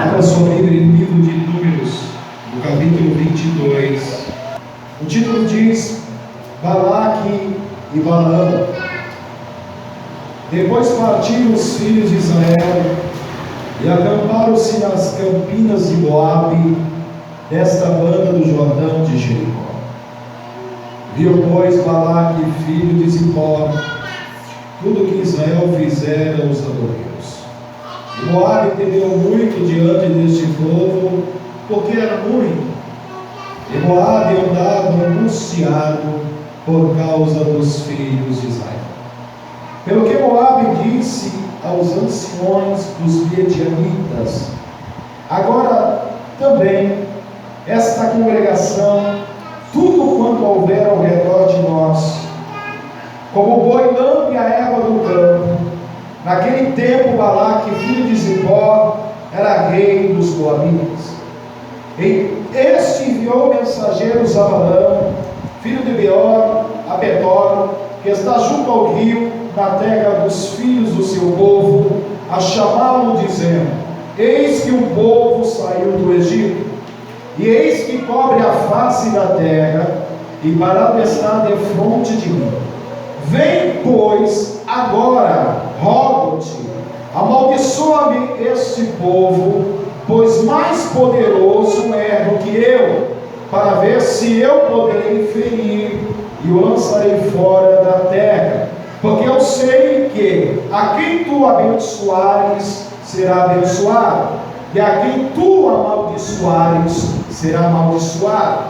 Abra sua Bíblia em livro de Números, no capítulo 22. O título diz: Balaque e Balaão. Depois partiram os filhos de Israel e acamparam-se nas campinas de Moabe, desta banda do Jordão de Jericó. Viu, pois, Balaque, filho de Zippor, tudo que Israel fizera aos amorreus. E Moabe temeu muito diante deste povo, porque era muito. E Moabe andava angustiado por causa dos filhos de Israel. Pelo que Moabe disse aos anciões dos Midianitas: agora também esta congregação, tudo quanto houver ao redor de nós, como o boi lambe a erva do campo. Naquele tempo Balaque, filho de Zippor, era rei dos Moabitas. E este enviou mensageiros a Balaão, filho de Beor, a Pedor, que está junto ao rio, na terra dos filhos do seu povo, a chamá-lo, dizendo: eis que o povo saiu do Egito, e eis que cobre a face da terra, e Balaão está defronte de mim. Vem, pois, agora, rogo-te, amaldiçoa-me este povo, pois mais poderoso é do que eu, para ver se eu poderei ferir, e o lançarei fora da terra. Porque eu sei que a quem tu abençoares será abençoado, e a quem tu amaldiçoares será amaldiçoado.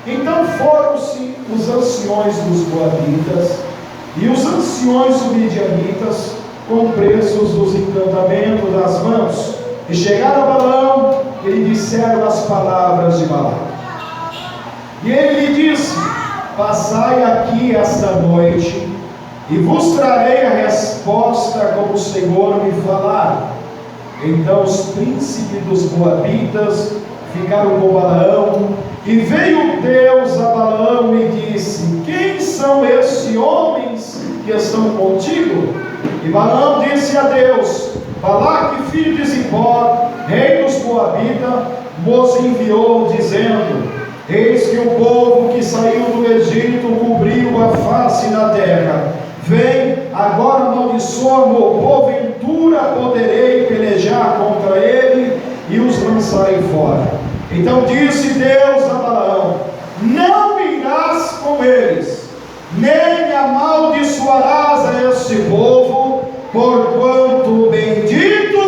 Então foram-se os anciões dos Moabitas e os anciões dos Midianitas, com preços dos encantamentos das mãos, e chegaram a Balaão e lhe disseram as palavras de Balaque. E ele lhe disse: passai aqui esta noite, e vos trarei a resposta como o Senhor me falar. Então os príncipes dos Moabitas ficaram com Balaão, e veio Deus a Balaão e disse: quem são estes homens que estão contigo? E Balaão disse a Deus: Balaque, filho de Zippor, rei dos Moabitas, nos enviou, dizendo: eis que o povo que saiu do Egito cobriu a face da terra. Vem, agora amaldiçoa-me, porventura poderei pelejar contra ele e os lançarei fora. Então disse Deus a Balaão: não irás com eles, nem amaldiçoarás a este povo, porquanto bendito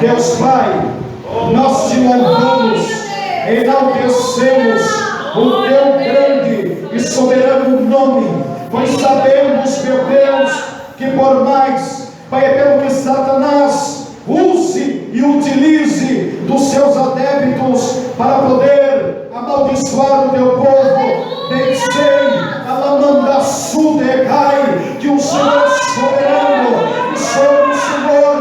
Deus Pai, nós te louvamos, enaltecemos o teu grande e soberano nome, pois sabemos, meu Deus, que por mais, Pai, é pelo que Satanás use e utilize dos seus adeptos para poder amaldiçoar o teu povo, bem sei, Alamandaçudecai, que o Senhor é soberano, e sobre o Senhor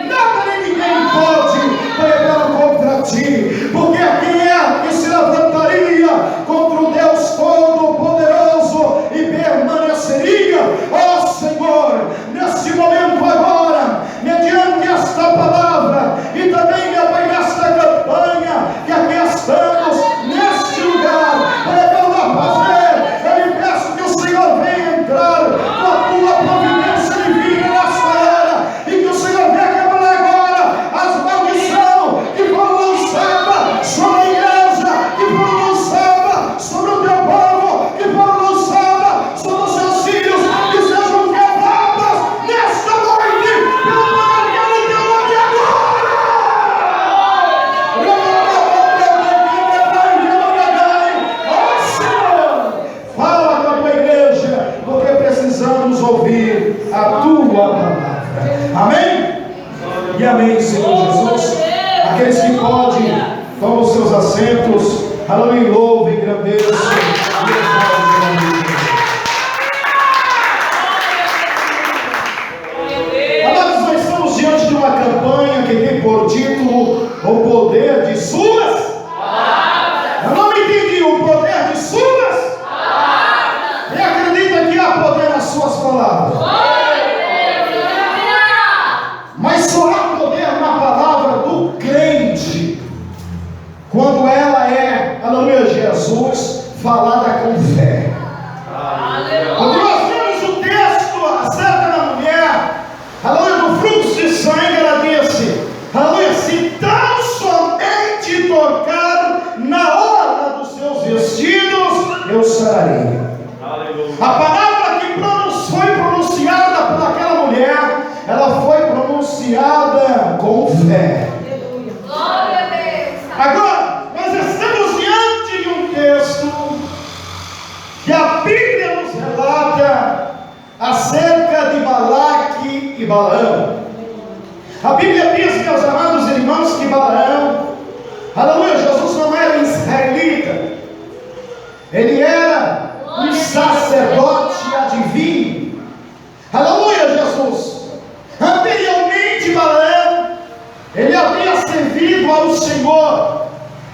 nada nem ninguém pode pegar contra ti, porque quem é que se levantaria contra o Deus Todo-Poderoso e permaneceria? Ó Senhor, neste momento agora, mediante esta palavra e também nesta campanha que aqui estamos neste lugar para fazer, eu lhe peço que o Senhor venha entrar com a tua providência divina nesta hora, e que o Senhor venha quebrar agora as maldições que foram lançadas sobre a igreja, que foram lançadas sobre o teu povo, que foram lançadas sobre os seus filhos, que sejam quebradas nesta noite pelo poder do teu nome agora. Ó Senhor, fala com a tua igreja, porque precisamos ouvir a tua palavra. Amém? E amém, Senhor Jesus. Aqueles que podem, tomam os seus assentos. Aleluia, louve, engrandeça. Amados, nós estamos diante de uma campanha que tem por título o poder de suas palavras. Eu não entendi, o poder de suas palavras. Quem acredita que há poder nas suas palavras? falada com fé. Quando nós vemos o texto acerca da mulher, aleluia, do fluxo de sangue, ela disse, aleluia, se tão somente tocar na orla dos seus vestidos, eu sararei. A palavra que foi pronunciada por aquela mulher, ela foi pronunciada com fé. Glória a Deus. Agora, nós estamos diante de um texto que a Bíblia nos relata acerca de Balaque e Balaão. A Bíblia diz, meus amados irmãos, que Balaão, aleluia, Jesus não era israelita, ele era um sacerdote adivinho. Aleluia, Jesus. Anteriormente, Balaão, ele havia servido ao Senhor.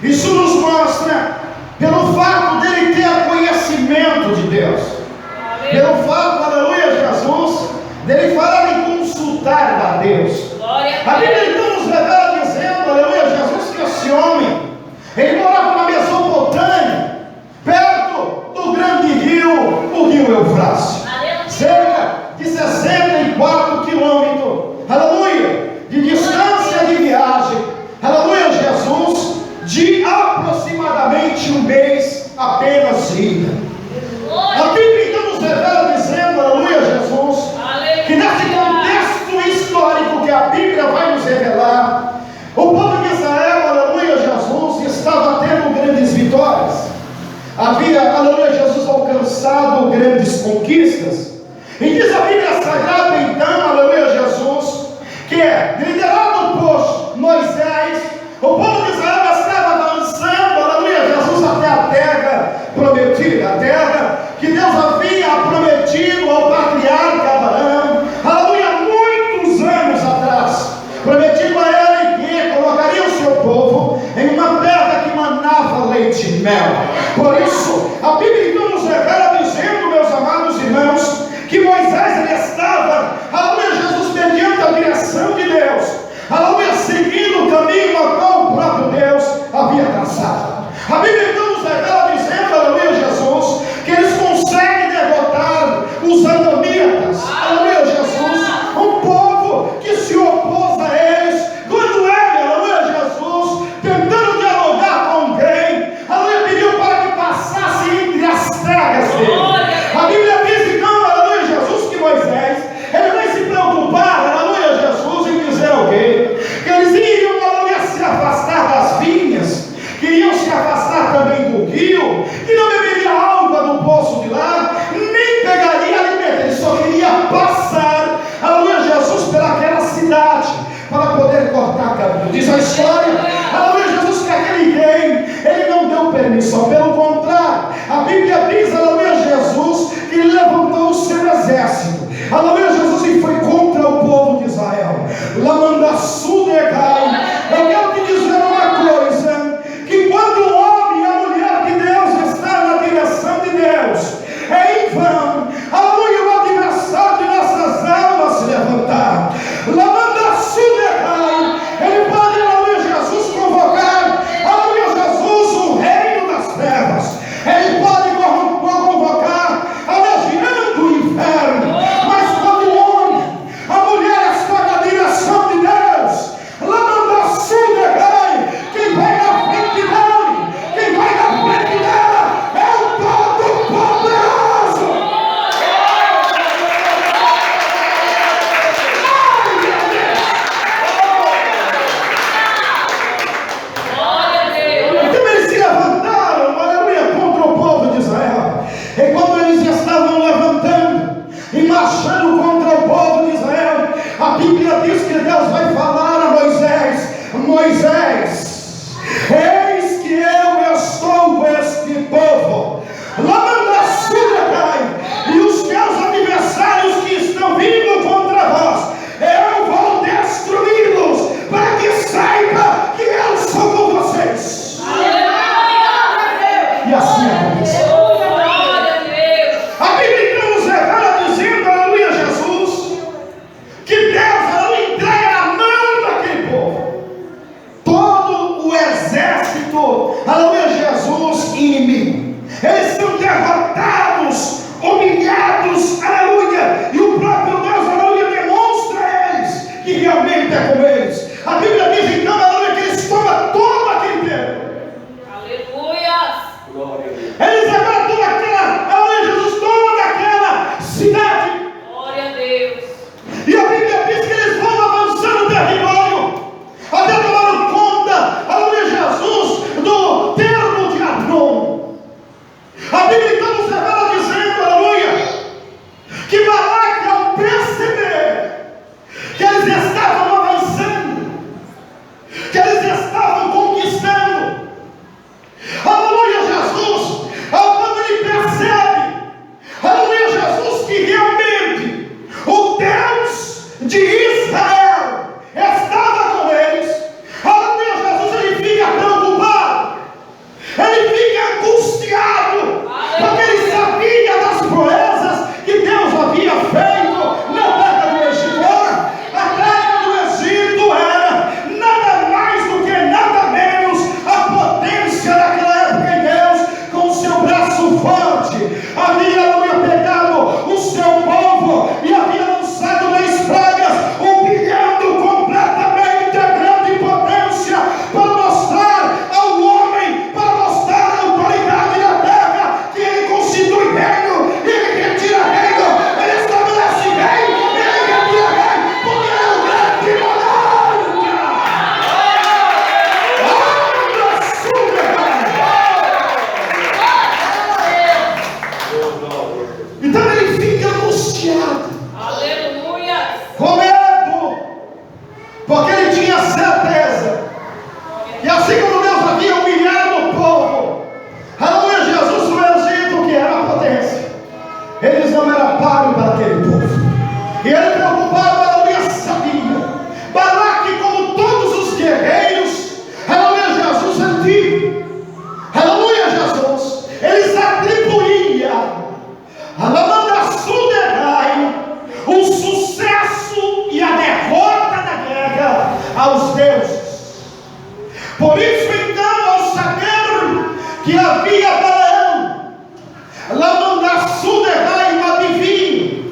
Isso nos mostra pelo fato dele ter conhecimento de Deus, pelo fato, aleluia, Jesus, dele falar e consultar a Deus. A Bíblia então nos revela dizendo, aleluia, Jesus, que esse homem, ele morava na Mesopotâmia, perto do grande rio, o rio Eufrates, cerca de 64 quilômetros, aleluia, de distância de viagem, aleluia, Jesus, de aproximadamente um mês apenas de ida. A Bíblia então nos revela dizendo, aleluia, Jesus, que nesse contexto histórico que a Bíblia vai nos revelar, o povo de Israel, aleluia, Jesus, estava tendo grandes vitórias. Havia, aleluia, Jesus, alcançado grandes conquistas. E diz a Bíblia Sagrada então, aleluia, Jesus, que liderado por Moisés, o povo de Israel estava avançando, aleluia, Jesus, até a terra prometida, a terra que Deus havia prometido ao patriarca Abraão, aleluia, muitos anos atrás, prometido a ele que colocaria o seu povo em uma terra que manava leite e mel. Por isso, a Bíblia então nos revela dizendo, meus amados irmãos, que Moisés ele estava, aleluia, Jesus, mediante a direção de Deus, aleluia, seguindo o caminho ao qual o próprio Deus havia traçado. A Bíblia então nos revela dizendo, aleluia, Jesus, que eles conseguem derrotar os Adonitas, aleluia, Jesus, um povo que se opôs a eles, quando ele, aleluia, Jesus, tentando dialogar com alguém, aleluia, pediu para que passasse entre as terras dele. A Bíblia diz então, aleluia, Jesus, que Moisés, ele vai se preocupar, aleluia, Jesus, em dizer alguém, que eles iriam, aleluia, se afastar das vinhas, que iriam se afastar também do rio, que não beberia água do poço de lá, nem pegaria alimento, ele só queria passar, aleluia, Jesus, pelaquela cidade, para poder cortar caminho. Diz a história, aleluia, Jesus, que aquele rei, ele não deu permissão, pelo contrário, a Bíblia diz, aleluia, Jesus, preocupado, aleluia, sabia. Balaque, como todos os guerreiros, aleluia, Jesus antigo, aleluia, Jesus, eles atribuíam o sucesso e a derrota da guerra aos deuses. Por isso, então, ao saber que havia Balaão, um adivinho,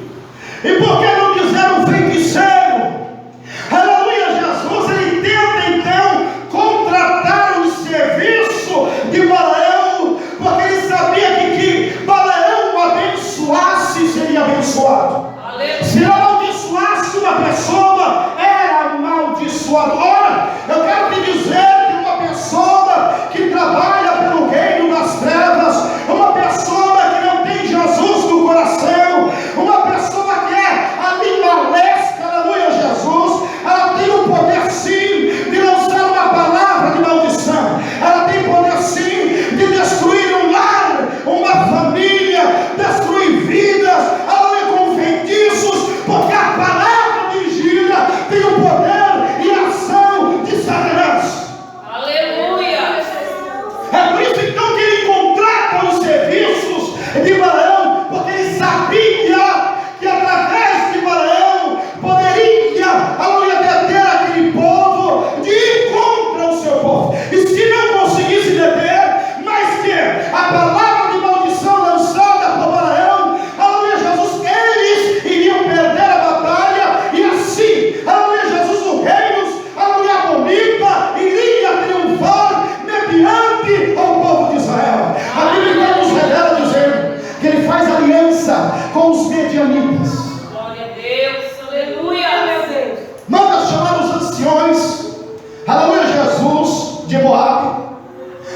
e por que não dizer um feiticeiro, aleluia, Jesus, ele tenta então contratar o serviço de Balaão, porque ele sabia que Balaão abençoasse, seria abençoado. Se não amaldiçoasse uma pessoa, era amaldiçoado. Ora, eu quero te dizer que uma pessoa que trabalha pelo reino das trevas, uma pessoa que não tem Jesus no coração, uma pessoa que é animalesca, aleluia, Jesus, ela tem o poder sim de lançar uma palavra de maldição, ela tem poder sim de destruir um lar, uma família, destruir vidas, aleluia, com feitiços, porque a palavra dirigida tem o poder e a ação de Satanás. Aleluia! É por isso então que ele contrata os serviços de Balaão, porque ele sabia que através de Balaão poderia, aleluia, deter aquele povo, de ir contra o seu povo. E se não conseguisse deter, mas que a palavra de maldição lançada por Balaão, aleluia, Jesus, eles iriam perder a batalha, e assim, aleluia, Jesus, o reino, aleluia, bonita, iria triunfar mediante ao povo de Israel. A Bíblia nos revela dizendo que ele faz aliança com os medianitas. Glória a Deus! Aleluia, meu Deus! Manda chamar os anciões, aleluia, Jesus, de Moabe.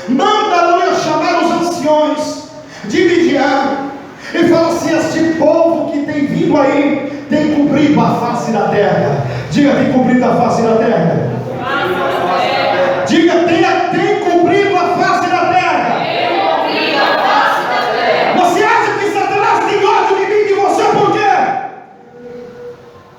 Manda, aleluia, chamar os anciões de Midian. E fala assim: este povo que tem vindo aí tem cobrido a face da terra. Diga, tem cobrido a face da terra. Diga, tem cobrido a face da terra. Você acha que Satanás tem ódio de mim e de você por quê?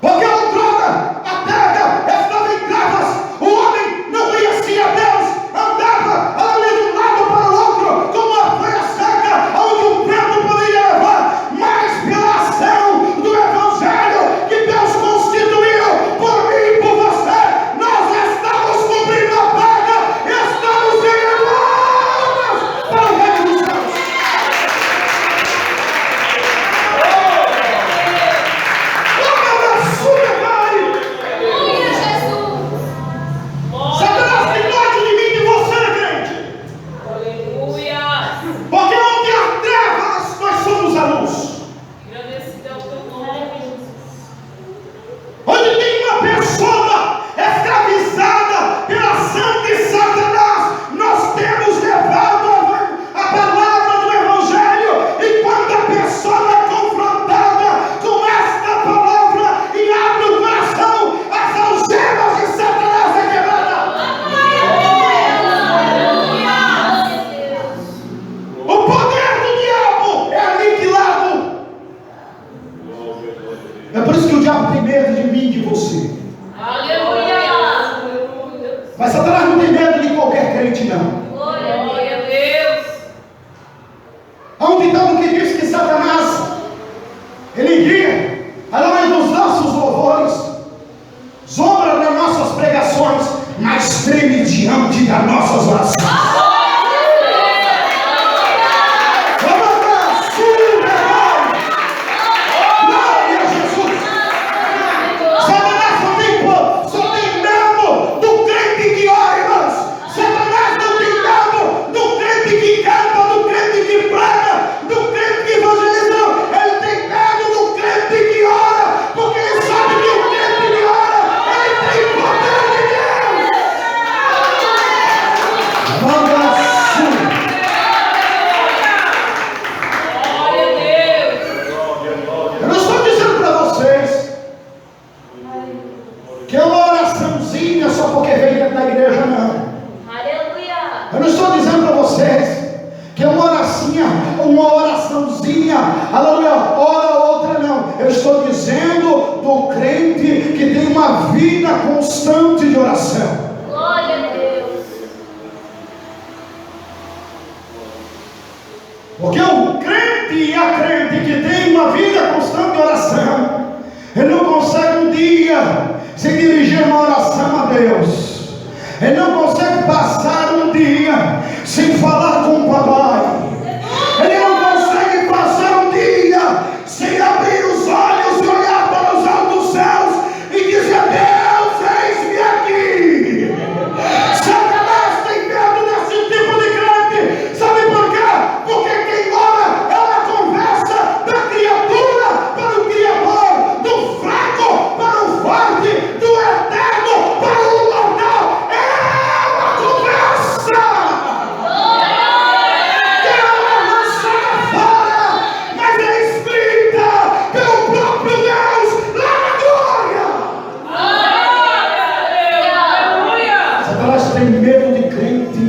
Porque outrora a terra estava em trevas, o homem não conhecia Deus, andava aleluia de um lado para o outro, como uma folha seca, onde um vento poderia levar, mas pela ação do Evangelho que Deus constituiu por mim e por você, nós estamos cumprindo a pega, estamos ganhando almas para o reino dos céus. Aleluia, Jesus! Satanás tem ódio de mim e de você, crente. Aleluia! Porque onde há trevas, nós somos a luz. Agradecido é o teu nome, Jesus. Onde tem uma pessoa escravizada pela ação de Satanás, nós temos levado a palavra do Evangelho. E quando a pessoa é confrontada com esta palavra e abre o coração, as algemas de Satanás é quebrada. O poder do diabo é aniquilado. É por isso que o diabo tem medo de mim e de você. Aleluia! Mas Satanás não tem medo de qualquer crente, não. Glória a Deus! Há um ditado que diz que Satanás, ele ria, além dos nossos louvores, zomba das nossas pregações, mas treme diante das nossas orações. Glória a Jesus! Satanás só tem medo do crente que ora, irmãos. Satanás não tem medo do crente que canta, do crente que prega, do crente que evangeliza. Ele tem medo do crente que ora, porque ele sabe que o crente que ora, ele tem poder de Deus. Glória a Jesus! Eu não estou dizendo para vocês que é uma oraçãozinha só porque veio dentro da igreja, não. Eu não estou dizendo para vocês que é uma oraçãozinha, aleluia, ora outra, não. Eu estou dizendo do crente vida constante de oração. Glória a Deus. Porque o crente e a crente que tem uma vida constante de oração, ele não consegue um dia se dirigir uma oração a Deus. Ele não consegue passar um dia sem falar com o papai. Ele não consegue passar um dia sem abrir os olhos e olhar para os altos céus e dizer: Deus, eis-me aqui. Satanás tem medo desse tipo de crente. Sabe por quê? Porque quem ora é uma conversa da criatura para o Criador, do fraco para o forte, do eterno para o imortal. É uma conversa que não é lançada fora, mas é escrita pelo próprio Deus lá na glória. Satanás tem medo de crente,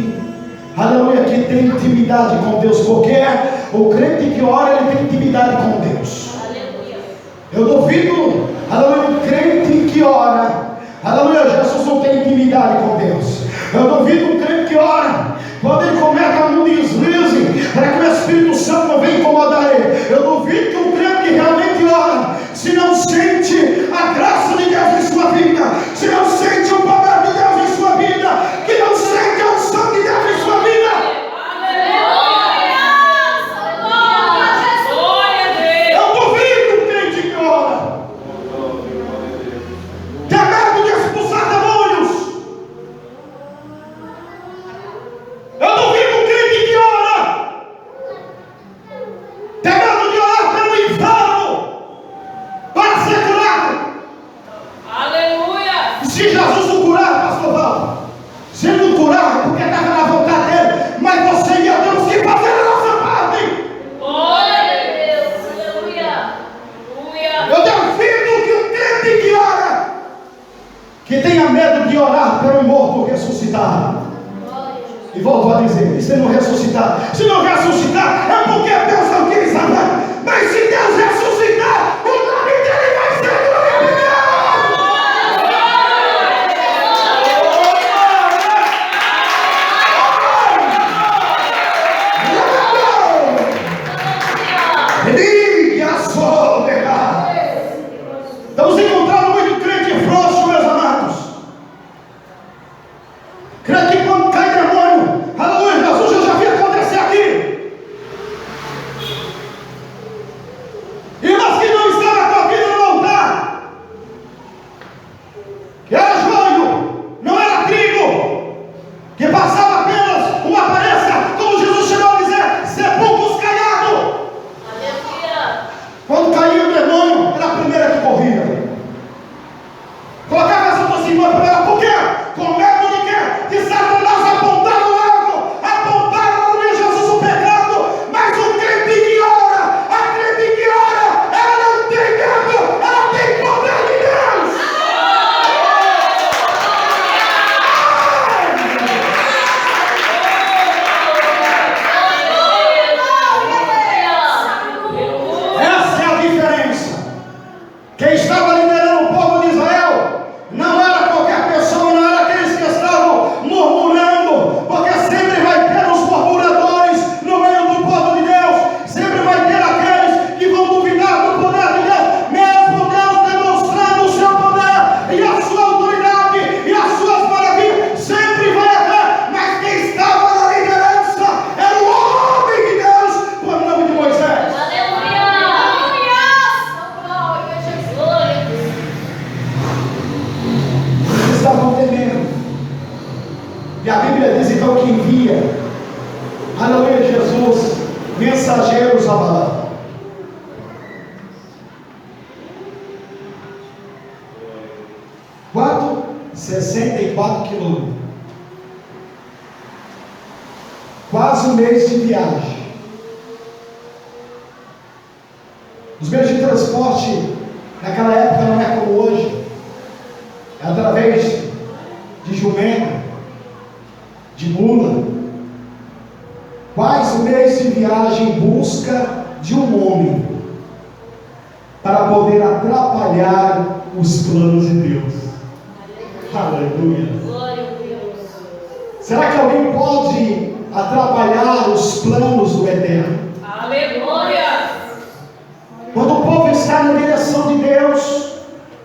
aleluia, que tem intimidade com Deus, porque o crente que ora, ele tem intimidade com Deus. Eu duvido, aleluia, um crente que ora, aleluia, Jesus não tem intimidade com Deus. Eu duvido um crente que ora, quando ele cometa um deslize, para que o Espírito Santo não venha incomodar ele. Eu duvido que um crente que realmente ora, se não sente a graça de Deus em sua vida, se não sente o poder de Deus em sua vida, que não sente a unção de Deus em sua vida. Eu duvido um crente que ora, tem medo de expulsar demônios. Eu duvido um crente que ora, tem medo de orar pelo inferno para ser curado. Aleluia. Se Jesus não curar, pastor Paulo, se ele não curar, é porque estava na vontade dele, mas você e eu temos que fazer a nossa parte. Glória a Deus. Aleluia. Aleluia. Eu duvido que um crente que ora, que tenha medo de orar pelo morto ressuscitar. E volto a dizer, e se não ressuscitar? Se não ressuscitar, é porque Deus não quis amar. Mas se Deus ressuscitar, o nome dele vai ser glorificado. Estamos encontrando muito crente frouxo, meus amados. Crente que quando cai demônio, aleluia, Jesus, eu já vi acontecer aqui. Irmãos que não estavam com a vida no altar, que era joio, não era trigo, que passava apenas uma aparência, como Jesus chegou a dizer, sepulcros caiados. Quando caía o demônio, era a primeira que corria. Colocava essa tua senhora para ela, por quê? Com medo de quê? De Satanás apontar o erro, apontar a Jesus o pecado. Mas o crente que ora, a crente que ora, ela não tem medo, ela tem poder de Deus. Essa é a diferença. Quem estava liderando o povo de Israel não era qualquer pessoa, não era aqueles que estavam murmurando, porque sempre vai ter os murmuradores no meio do povo de Deus, sempre vai ter aqueles que vão duvidar do poder de Deus, mesmo Deus demonstrando o seu poder e a sua autoridade e as suas maravilhas, sempre vai haver. Mas quem estava na liderança era o homem de Deus, por nome de Moisés. Eles estavam temendo. E a Bíblia diz então que envia, aleluia, Jesus, mensageiros a Balaão. Quanto? 64 quilômetros. Quase um mês de viagem. Os meios de transporte naquela época não é como hoje. É através de jumento, de mula. Quase um mês de viagem em busca de um homem para poder atrapalhar os planos de Deus. Aleluia. Glória a Deus. Será que alguém pode atrapalhar os planos do Eterno? Aleluia. Quando o povo está na direção de Deus,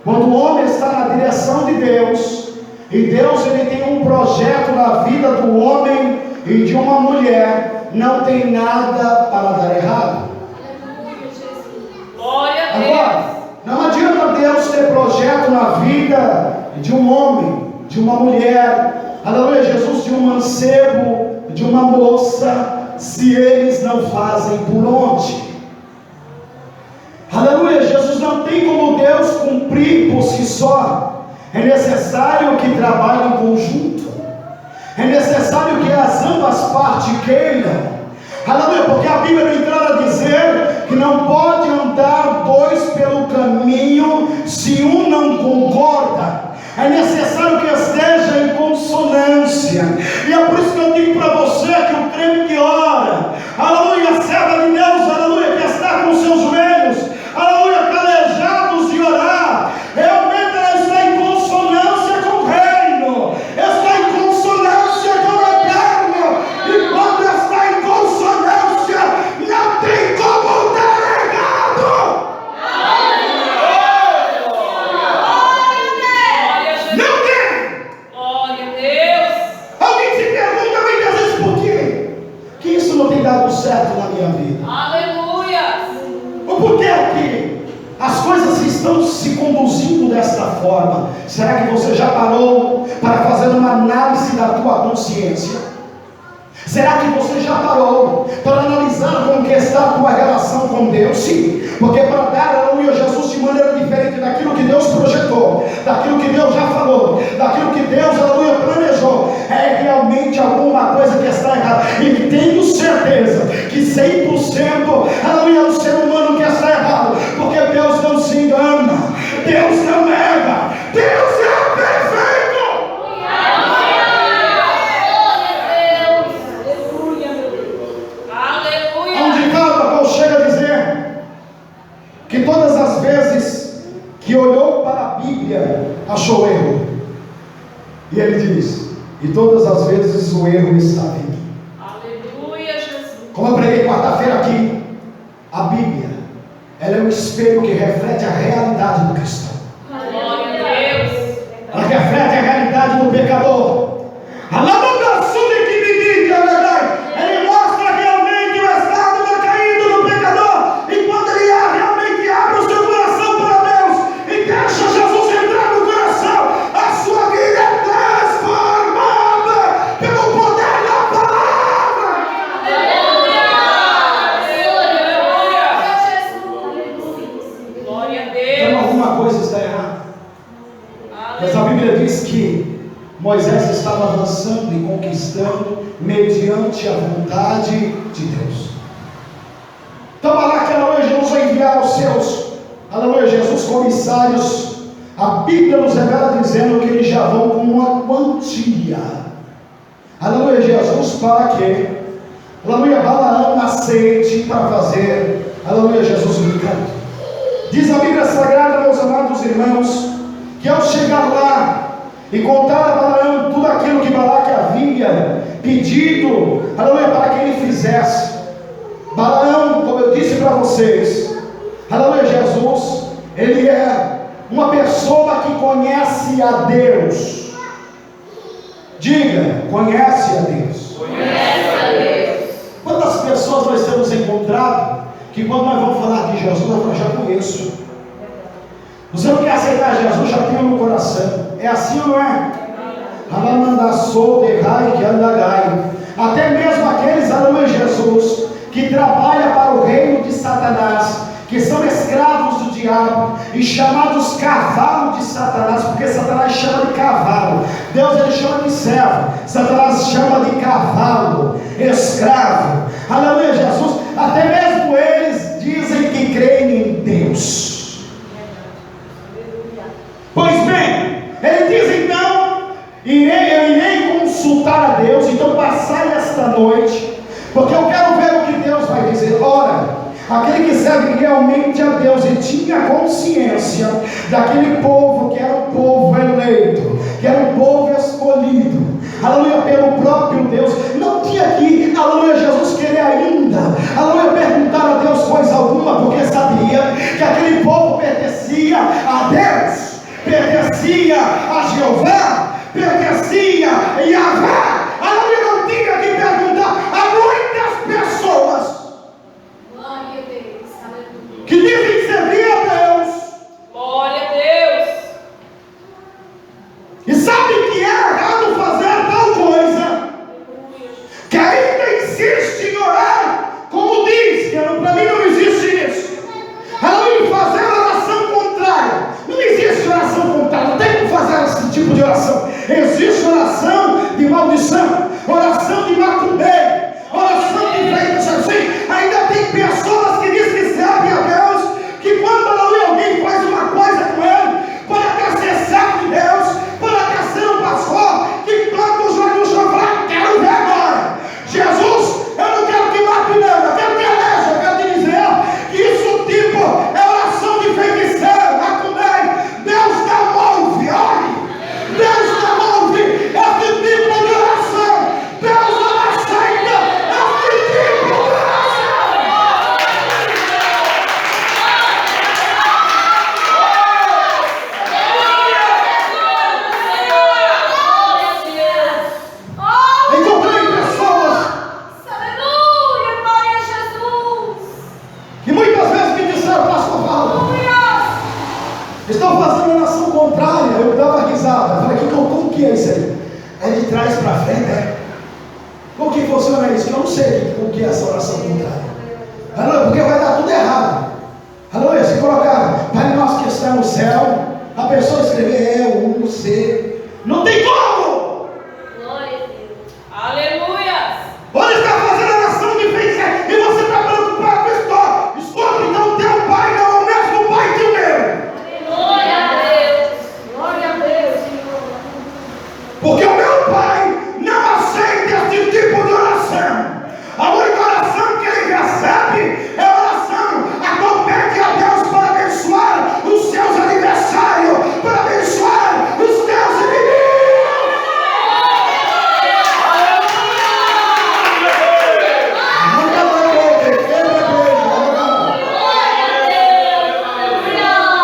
quando o homem está na direção de Deus, e Deus ele tem um projeto na vida do homem e de uma mulher, não tem nada para dar errado. Glória a Deus. Agora, não adianta Deus ter projeto na vida de um homem, de uma mulher, aleluia, Jesus, de um mancebo, de uma moça, se eles não fazem por onde? Aleluia, Jesus não tem como Deus cumprir por si só. É necessário que trabalhem em conjunto. É necessário que as ambas partes queiram. Aleluia, porque a Bíblia vem a dizer que não pode andar dois pelo caminho se um não concorda. É necessário que esteja em consonância. E é por isso que eu digo para você que o crente que ora, aleluia, serva de Deus, aleluia, que está com seus joelhos, aleluia, calejados de orar, realmente ela está em consonância com o reino, está em consonância com o Eterno. E quando está em consonância, não tem como dar errado. Não tem. Glória a Deus. Alguém se pergunta muitas vezes por quê? Que isso não tem dado certo na minha vida? Aleluia. O porquê que as coisas estão se conduzindo desta forma? Será que você já parou para fazer uma análise da tua consciência? Será que você já parou para analisar como que está a tua relação com Deus? Sim, porque para dar aleluia Jesus de maneira diferente daquilo que Deus projetou, daquilo que Deus já falou, daquilo que Deus aleluia planejou, é realmente alguma coisa que está errada. E tenho certeza que 100% aleluia o ser humano que está errado, porque Deus não se engana, Deus não erra, Deus é perfeito. Onde Paulo chega a dizer que todas as vezes que olhou para a Bíblia achou erro, e ele diz, e todas as vezes o erro está aqui. Aleluia, Jesus. Como eu preguei quarta-feira aqui, a Bíblia, ela é um espelho que reflete a realidade do cristão. Glória a Deus. Ela reflete a realidade do pecador. Ele mostra realmente o estado decaído do pecador. E quando ele realmente abre o seu coração para Deus e deixa Jesus entrar no coração, a sua vida é transformada pelo poder da palavra. Glória a Então Deus. alguma coisa está errada. Mas a Bíblia diz que Moisés estava avançando e conquistando mediante a vontade de Deus. Então Balaque, aleluia, Jesus vai enviar aos seus, aleluia, Jesus, comissários. A Bíblia nos revela dizendo que eles já vão com uma quantia, aleluia, Jesus, para que, aleluia, Balaão aceite para fazer, aleluia, Jesus, um canto. Diz a Bíblia Sagrada, meus amados irmãos, que ao chegar lá e contar a Balaão tudo aquilo que Balaque havia pedido, aleluia, para que ele fizesse. Balaão, como eu disse para vocês, aleluia, Jesus, ele é uma pessoa que conhece a Deus. Diga, conhece a Deus. Conhece a Deus. Quantas pessoas nós temos encontrado que quando nós vamos falar de Jesus, nós falamos, já conheço. Você não quer aceitar Jesus, já tem no coração. É assim ou não é? Até mesmo aqueles, aleluia, Jesus, que trabalham para o reino de Satanás, que são escravos do diabo e chamados cavalo de Satanás, porque Satanás chama de cavalo, Deus ele chama de servo, Satanás chama de cavalo, escravo, aleluia, Jesus. Até mesmo eles dizem que creem em Deus. Pois bem, ele diz então, eu irei consultar a Deus, então passai esta noite, porque eu quero ver o que Deus vai dizer. Ora, Aquele que serve realmente a Deus e tinha consciência daquele povo que era o povo eleito, que era o povo escolhido, aleluia, pelo próprio Deus. Não tinha que, aleluia, Jesus querer ainda, aleluia, perguntar a Deus coisa alguma, porque sabia que aquele povo pertencia a Deus, pertencia a Jeová, pertencia a Yahvé. Aleluia, não tinha que perguntar a muitas pessoas Glória a Deus. Aleluia. que dizem servir a Deus Glória a Deus. e sabem que é errado fazer tal coisa, que ainda insiste em orar, como diz, que para mim não existe isso. Aleluia, fazer oração contrária. Não existe oração contrária, não tem como fazer esse tipo de oração. Existe oração de maldição, oração de macumbeiro, oração de feitos assim. Ainda tem pessoas que dizem que servem a Deus, que quando aleluia, alguém faz uma coisa com ele, pode até ser servo de Deus, pode até ser um pastor, que planta o joelho no chão e fala: quero ver agora. Jesus, eu não quero que mate não, eu quero que aleje, eu quero te dizer que isso tipo é oração de feiticeiro, macumbeiro. Deus não ouve, olhe, Deus não ouve esse tipo de oração. Deus não aceita esse tipo de oração. Encontrei pessoas Aleluia, glória a Jesus. que muitas vezes me disseram: pastor Paulo, estão fazendo oração contrária. Eu dava risada, eu falei: como que é isso aí? É de trás para frente, é? Como que funciona isso? Eu não sei como que é essa oração contrária. Aleluia, porque vai dar tudo errado. Aleluia, se colocar Pai nosso que está no céu, a pessoa escrever o C, não tem como. Glória a Deus. Aleluia. Ou ele está fazendo oração de feiticeiro e você está preocupado com isso. Escuta, então teu pai não é o mesmo pai que o meu. Glória a Deus. Glória a Deus, Senhor. Porque o meu pai não aceita esse tipo de oração. A única oração que ele recebe é a oração a qual pede a Deus para abençoar os seus aniversários, para abençoar os teus inimigos.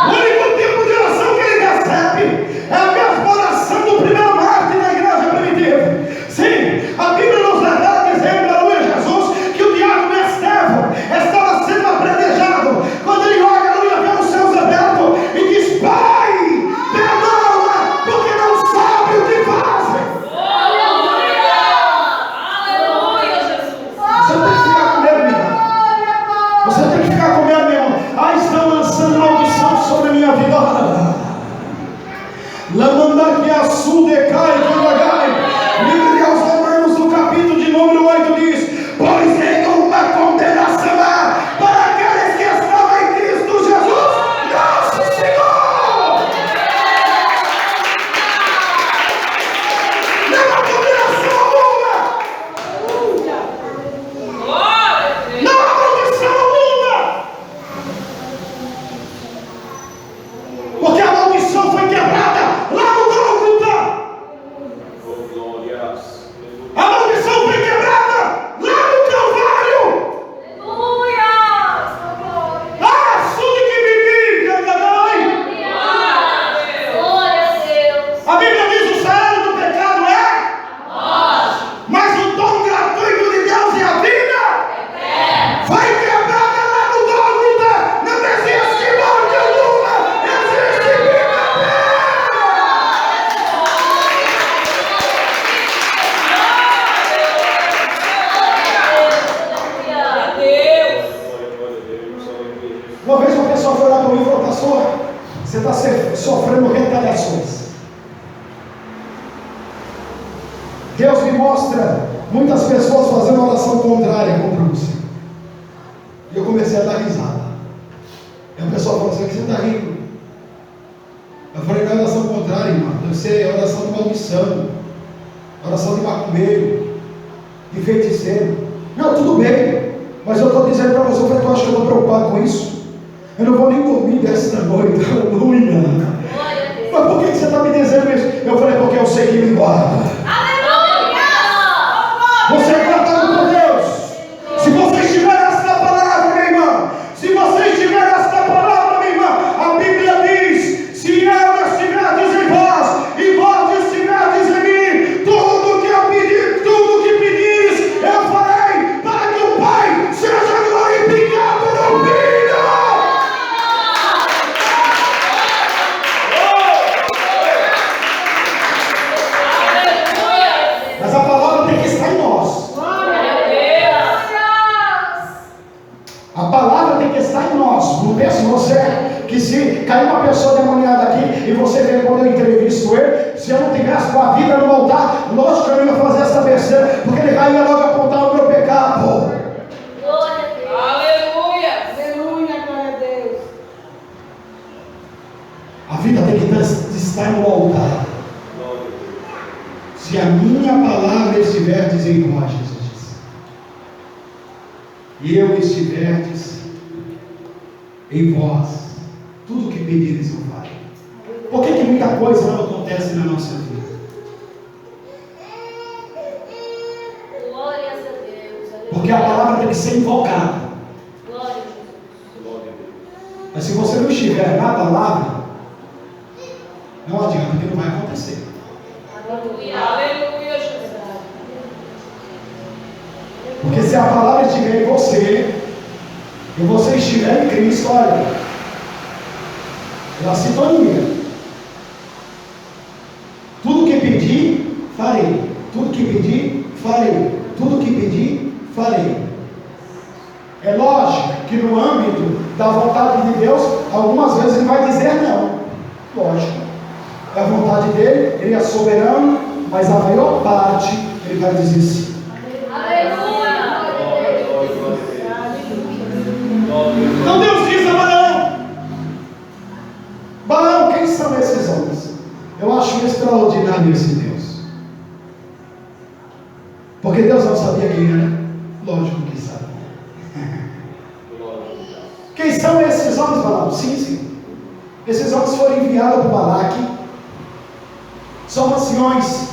O único tipo de oração que ele recebe é a mesma oração do primeiro mártir da igreja primitiva. Sim, a Bíblia nos revela dizendo, aleluia, Jesus, que o diácono Estevão estava sendo apredejado quando ele olha, aleluia, vê os céus abertos e diz: Pai, perdoa, porque não sabe o que fazem. Aleluia. Aleluia, Jesus. Você tem que ficar com medo, meu irmão. Você tem que ficar com medo, meu irmão. Ah, estão lançando maldição sobre a minha vida. Lamandar que a sul decai, que lagai. Livre aos Romanos, no capítulo de número 8 diz: pois nenhuma condenação há para aqueles que estão em Cristo Jesus, nosso Senhor. Não há condenação alguma. Glória a Deus. Não há maldição alguma. Porque a maldição foi quebrada lá no Gólgota. A maldição foi quebrada lá no Calvário. Aleluia. Ah, sude que me diga, Gagai. Glória a Deus. A Bíblia diz: o salário do pecado é, mas o dom gratuito de Deus é a vida. Foi quebrada lá no Gólgota. Não existe morte alguma, existe vida eterna. Aleluia. A Deus. Uma vez uma pessoa foi lá para mim e falou: pastor, você está sofrendo retaliações. Deus me mostra muitas pessoas fazendo oração contrária contra você. E eu comecei a dar risada. E a pessoa falou assim: o que você está rindo? Eu falei: não é oração contrária, irmão. Deve ser oração de maldição, oração de macumbeiro, de feiticeiro. Não, tudo bem. Mas eu estou dizendo para você, eu falei, tu acha que eu estou preocupado com isso? Eu não vou nem dormir desta noite, aleluia. Glória a Deus. Mas por que você está me dizendo isso? Eu falei, porque eu sei que me guarda. Aleluia. Você é guardado por Deus. Se você estiver nesta palavra, minha irmã, se você estiver nesta palavra, minha irmã, a Bíblia diz: se eu estiverdes em vós e vós estiverdes em mim, tudo que eu pedir, tudo que pedires, eu farei, para que o Pai seja glorificado no Filho. Mas a palavra tem que estar em nós. A palavra tem que estar em nós. Não pense você que se cair uma pessoa demoniada aqui e você vê quando eu entrevisto ele, se eu não tivesse com a vida no altar, lógico que eu não ia fazer essa besteira, porque ele ia logo apontar o meu pecado. Glória a Deus. Aleluia. Aleluia, glória a Deus. A vida tem que estar no altar. Se a minha palavra estiverdes em vós, Jesus disse, e eu estiverdes em vós, tudo que pedires eu farei. Por que muita coisa não acontece na nossa vida? Glórias a Deus. Aleluia. Porque a palavra tem que ser invocada. Glória a Deus. Mas se você não estiver na palavra, não adianta, porque não vai acontecer. Aleluia. Aleluia, Jesus. Porque se a palavra estiver em você, e você estiver em Cristo, olha, ela sintonia. Tudo que pedir, farei. Tudo que pedir, farei. Tudo que pedir, farei. É lógico que no âmbito da vontade de Deus, algumas vezes ele vai dizer não. Lógico. É a vontade dele, ele é soberano, mas a maior parte ele vai dizer sim. Aleluia. Então Deus diz a Balaão: Balaão, quem são esses homens? Eu acho extraordinário esse Deus. Porque Deus não sabia quem era? Lógico que sabe. Quem são esses homens, Balaão? Sim. Esses homens foram enviados por Balaque. São anciões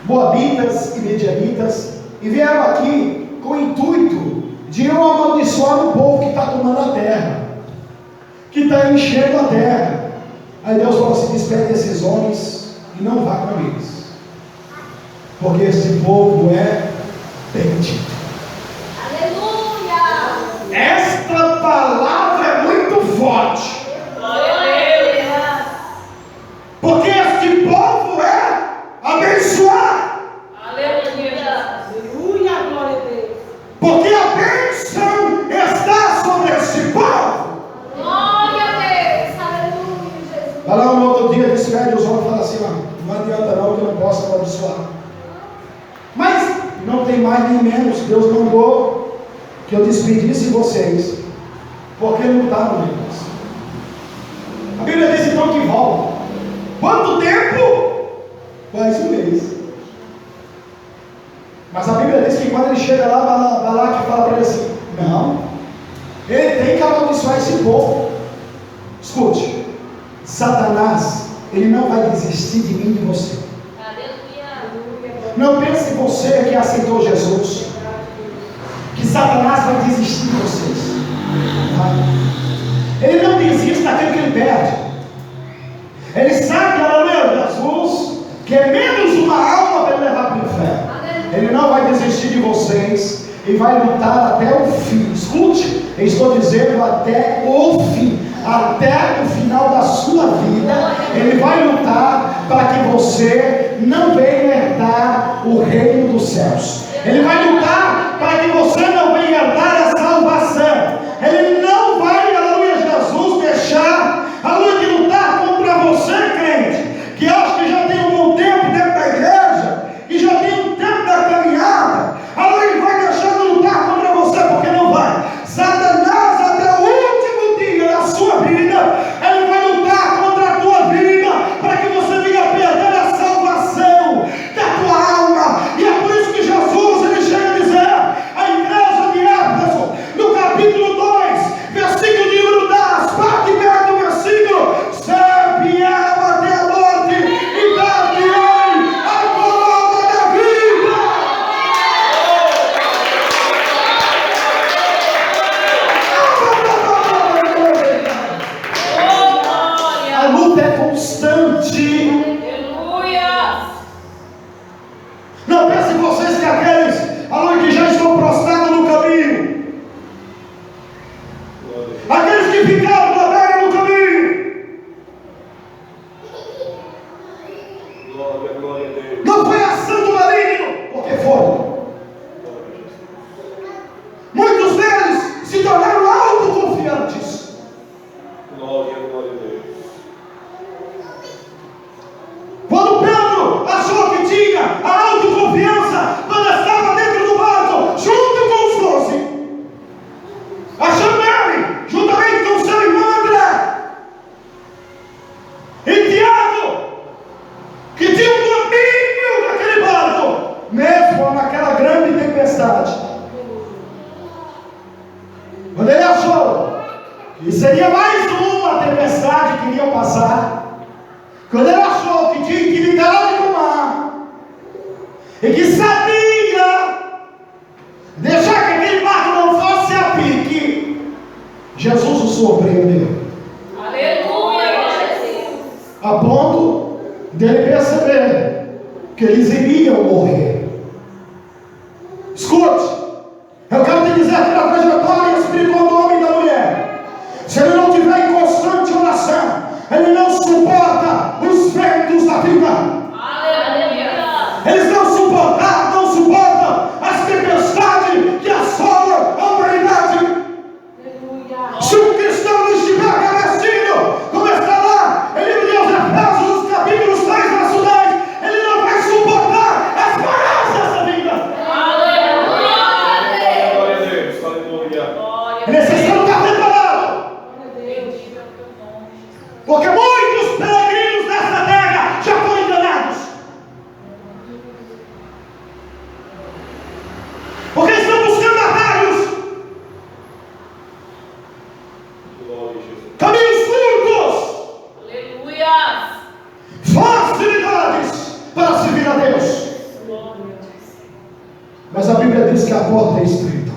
moabitas e medianitas, e vieram aqui com o intuito de eu amaldiçoar o povo que está tomando a terra, que está enchendo a terra. Aí Deus falou assim: despede desses homens e não vá com eles, porque esse povo é bendito. Aleluia. Esta palavra é muito forte, Glória a Deus. porque este povo é abençoado. Aleluia, Jesus. Aleluia, glória a Deus. Porque a bênção está sobre esse povo. Glória a Deus. Aleluia, Jesus. Vai lá no outro dia, despede os homens e fala assim: não adianta não, que eu não posso amaldiçoar. Mas não tem mais nem menos. Deus mandou que eu despedisse vocês, porque não está no negócio. A Bíblia diz então que volta. Quanto tempo? Quase um mês. Mas a Bíblia diz que quando ele chega lá, Balaque fala para ele assim: não, ele tem que amaldiçoar esse povo. Escute, Satanás, ele não vai desistir de mim e de você. Aleluia. Não pense você que aceitou Jesus, que Satanás vai desistir de vocês. Tá? Ele não desiste daquilo que ele perde. Ele sabe, aleluia, Jesus, que é menos uma alma para ele levar para o inferno. Ele não vai desistir de vocês e vai lutar até o fim. Escute, eu estou dizendo até o fim, até o final da sua vida. Ele vai lutar para que você não venha herdar o reino dos céus. Ele vai lutar para que você não venha herdar a salvação. Ele não vai, aleluia, Jesus, deixar, aleluia, de lutar contra você, crente, que acho que já tem um bom tempo dentro da igreja e já tem um tempo da caminhada. Aleluia, ele vai deixar de lutar contra você, porque não vai. Satanás, até o último dia da sua vida, ele vai lutar contra a tua vida, para que você venha perder a salvação da tua alma. E é por isso que Jesus, ele chega a dizer: a igreja de Éfeso, que ficaram na beira do caminho. Glória a Deus. Não foi ação do maligno, porque foi. Muitos deles se tornaram autoconfiantes. Glória a Deus. Quando Pedro achou que tinha a autoconfiança, quando estava dentro do barco, junto com os 12, achando ele, juntamente com o seu irmão André e Tiago, que tinha um domínio daquele barco, mesmo naquela grande tempestade. Quando ele achou que seria mais uma tempestade que iriam passar, quando ele achou que tinha intimidade com o mar, e que sabia deixar que aquele barco não fosse a pique, Jesus o surpreendeu, Aleluia. a ponto dele perceber que eles iriam morrer. Escute, eu quero te dizer que na trajetória espiritual do homem e da mulher, se ele não tiver em constante oração, ele não suporta os ventos da vida. Aleluia. Eles não suportam as tempestades que assolam a humanidade. Aleluia. Se um cristão não estiver revestido, como está lá em livro de Efésios, nos capítulos 3 verso 10, ele não vai suportar as paradas dessa vida. Aleluia. Glória a Deus. Aleluia. Ele necessita estar preparado, porque muitos peregrinos dessa terra já foram enganados, porque estão buscando atalhos, Glória a Jesus. caminhos curtos, Aleluia. facilidades para servir a Deus. Mas a Bíblia diz que a porta é estreita,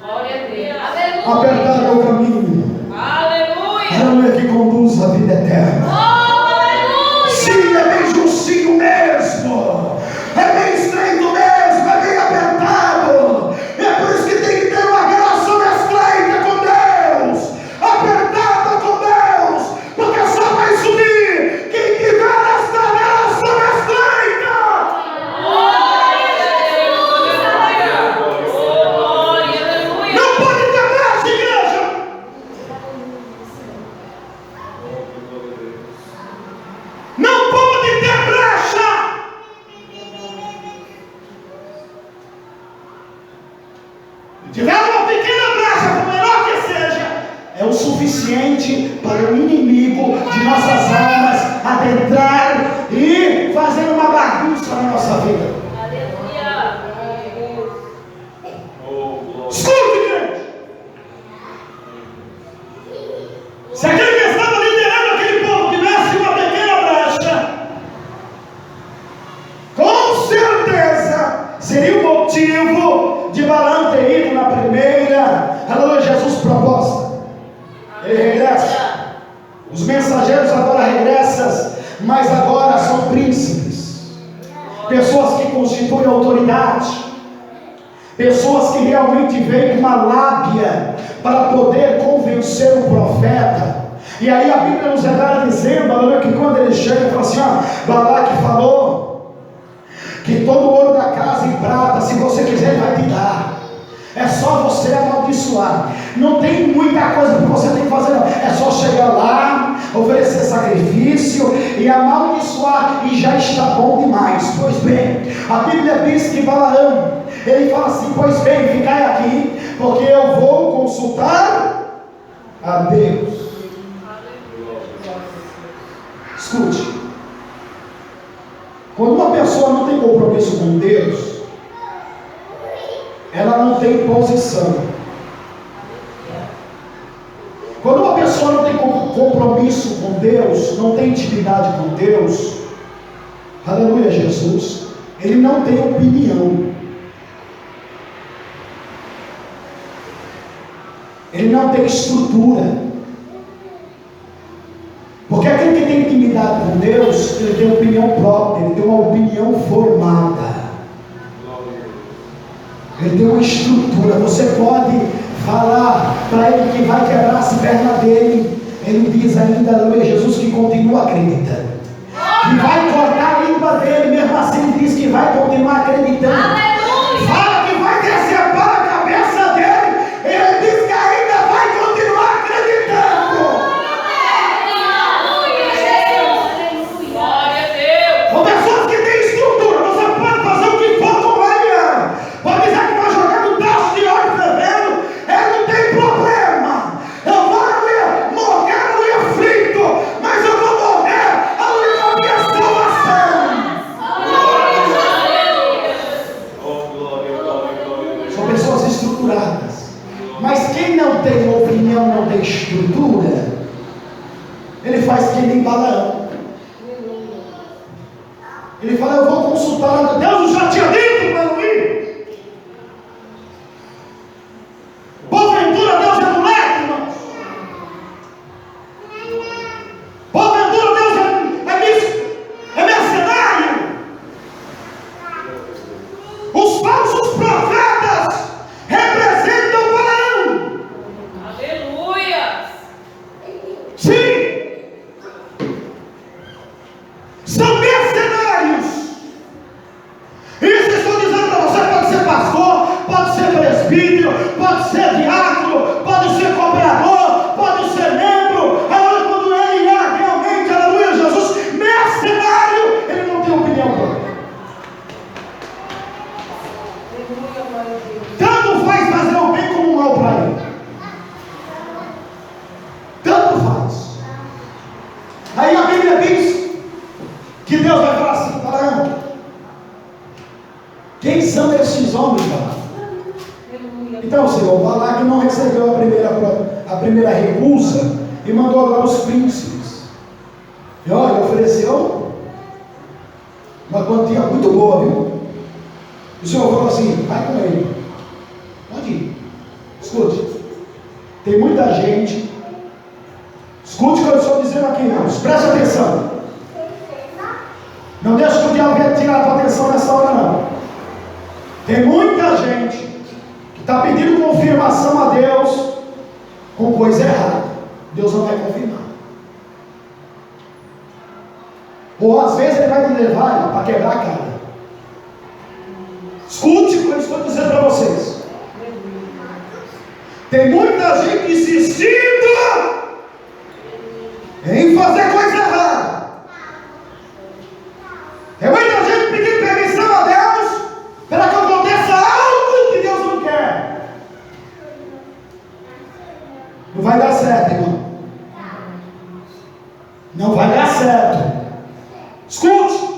Glória a Deus. apertado é o caminho, Aleluia. que conduz à vida eterna. Aleluia. Sim, é bem justinho mesmo, é bem estreito mesmo, é bem apertado. É por isso que tem que ter uma relação estreita com Deus, apertada com Deus, porque só vai subir quem tiver esta relação estreita. Não pode ter brecha, igreja. Não pode ter brecha. Se tiver uma pequena brecha, por menor que seja, é o suficiente para o inimigo de nossas almas adentrar e fazer uma bagunça na nossa vida. Oh, glória. Escute, gente. Se aquele que estava liderando aquele povo tivesse uma pequena brecha, com certeza seria o motivo de Balaão ter ido na primeira, aleluia, Jesus proposta. Ele regressa. Os mensageiros agora regressam, mas agora são príncipes, pessoas que constituem autoridade, pessoas que realmente veem uma lábia para poder convencer o profeta. E aí a Bíblia nos revela dizendo, aleluia, que quando ele chega, ele fala assim: Balaque falou que todo o ouro da casa e prata, se você quiser, ele vai te dar. É só você amaldiçoar. Não tem muita coisa que você tem que fazer, não. É só chegar lá, oferecer sacrifício e amaldiçoar, e já está bom demais. Pois bem, a Bíblia diz que Balaão, ele fala assim: pois bem, ficai aqui, porque eu vou consultar a Deus. Escute, quando uma pessoa não tem compromisso com Deus, ela não tem posição. Quando uma pessoa não tem compromisso com Deus, não tem intimidade com Deus, aleluia, Jesus, ele não tem opinião, ele não tem estrutura. Porque aquele que tem intimidade com Deus, ele tem opinião própria, ele tem uma opinião formada, ele tem uma estrutura. Você pode falar para ele que vai quebrar as pernas dele, ele diz ainda, aleluia, Jesus, que continua acreditando. Que vai cortar a língua dele, mesmo assim ele diz que vai continuar acreditando. Aleluia. Fala que vai decepar a cabeça dele, ele diz que ainda vai continuar acreditando. Glória a Deus. São pessoas que têm estrutura, você pode fazer o que for com ele, pode dizer que vai jogar no tacho de óleo fervendo, ele não tem problema. Eu vou ali morrer, ali frito, mas eu vou morrer ali com a minha salvação. Oh, glória, glória, glória a Deus. São pessoas estruturadas. Mas quem não tem opinião, não tem estrutura, ele faz que nem Balaão. Ele fala, eu vou consultar, Deus já tinha dito para não ir. Porventura Deus é moleque, irmãos. Porventura Deus é mercenário. Os falsos profetas representam Balaão. Aleluia. Sim. São mercenários. Isso eu estou dizendo para você, pode ser pastor, pode ser presbítero, pode ser diácono, pode ser cooperador, pode ser membro. Agora quando ele é realmente, aleluia, Jesus, mercenário, ele não tem opinião própria. Tanto faz fazer o bem como o mal para ele. Tanto faz. Aí a Bíblia diz que Deus vai falar assim, Balaão, quem são esses homens, Balaão? Então, Senhor, Balaque não recebeu a primeira recusa e mandou agora os príncipes. E olha, ofereceu uma quantia muito boa, viu? O Senhor falou assim, vai com ele. Pode ir. Escute. Tem muita gente. Escute o que eu estou dizendo aqui, irmãos. Preste atenção. Não deixe que o diabo venha tirar a tua atenção nessa hora, não. Tem muita gente que está pedindo confirmação a Deus com coisa errada. Deus não vai confirmar. Ou às vezes ele vai te levar para quebrar a cara. Escute o que eu estou dizendo para vocês. Tem muita gente insistindo em fazer coisa errada. Tem muita gente pedindo permissão a Deus para que aconteça algo que Deus não quer. Não vai dar certo, irmão. Não vai dar certo. Escute.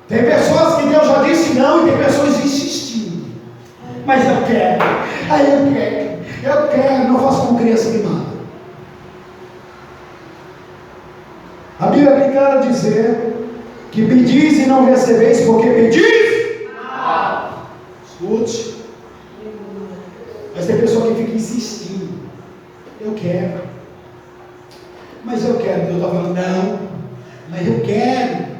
Tem pessoas que Deus já disse não e tem pessoas insistindo. Mas eu quero. Eu quero. Não faço com criança mimada. A Bíblia é bem clara a dizer que pedis e não recebeis, porque pedis. Escute. Mas tem pessoa que fica insistindo. Eu quero. Mas eu quero. Deus está falando, não. Mas eu quero.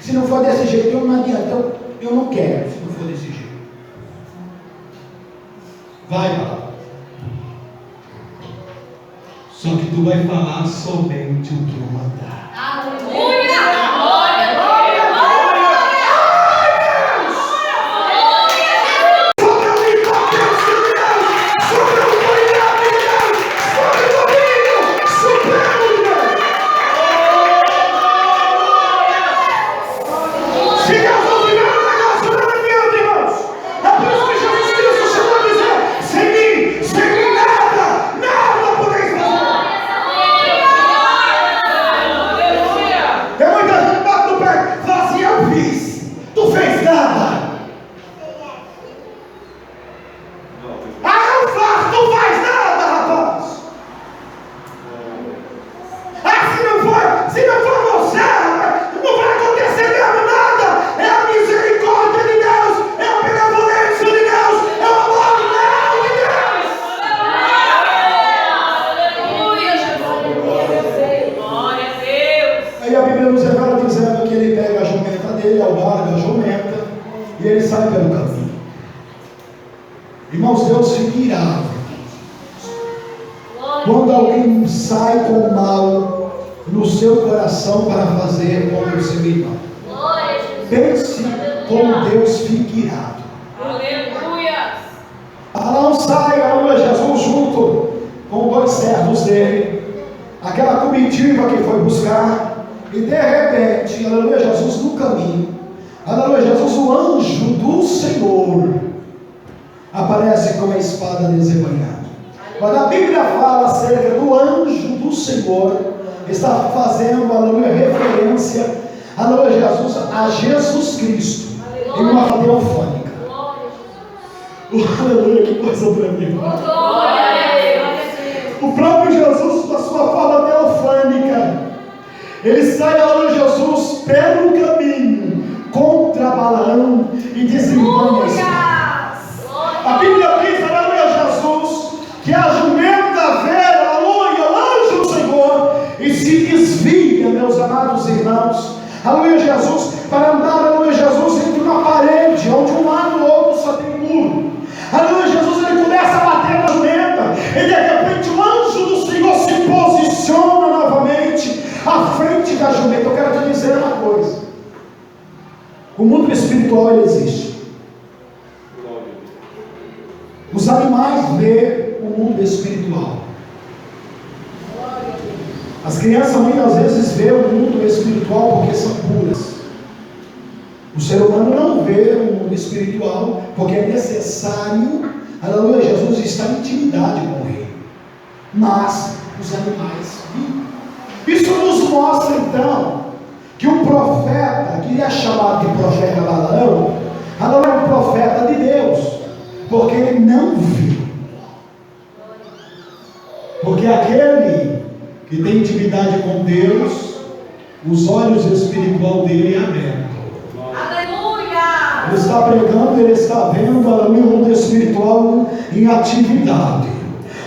Se não for desse jeito, eu não adianta. Eu não quero, se não for desse jeito. Vai, Balaão. Só que tu vai falar somente o que eu mandar. Aleluia. Glória a Deus. Tem muita Quando alguém sai com mal no seu coração para fazer contra o seu irmão, pense como Deus fica irado. Aleluia. Abraão sai, aleluia, Jesus junto com 2 servos dele, aquela comitiva que foi buscar, e de repente, aleluia, Jesus no caminho, aleluia, Jesus, o anjo do Senhor, aparece com a espada desembanhada. Quando a Bíblia fala acerca do anjo do Senhor, está fazendo, aleluia, referência, aleluia, a Jesus Cristo, em uma teofânica. Aleluia, que coisa tremenda. O próprio Jesus, na sua fala teofânica, ele sai, aleluia, Jesus, pelo caminho, contra Balaão e desembanha a espada. A Bíblia diz, aleluia, Jesus, que a jumenta vê, aleluia, o anjo do Senhor, e se desvia, meus amados irmãos, aleluia, Jesus, para andar, aleluia, Jesus, entre uma parede, onde um lado e o outro só tem muro. Aleluia, Jesus, ele começa a bater na jumenta, e de repente o anjo do Senhor se posiciona novamente à frente da jumenta. Eu quero te dizer uma coisa: o mundo espiritual ele existe. Os animais veem o mundo espiritual. As crianças muitas vezes veem o mundo espiritual porque são puras. O ser humano não vê o mundo espiritual porque é necessário, aleluia, Jesus, estar em intimidade com ele. Mas os animais vivem. Isso nos mostra então que o profeta, que é chamado de profeta Balaão, aleluia, é um profeta de Deus, porque ele não viu. Porque aquele que tem intimidade com Deus, os olhos espirituais dele é abertos. Ele está pregando, ele está vendo, aleluia, o mundo espiritual em atividade.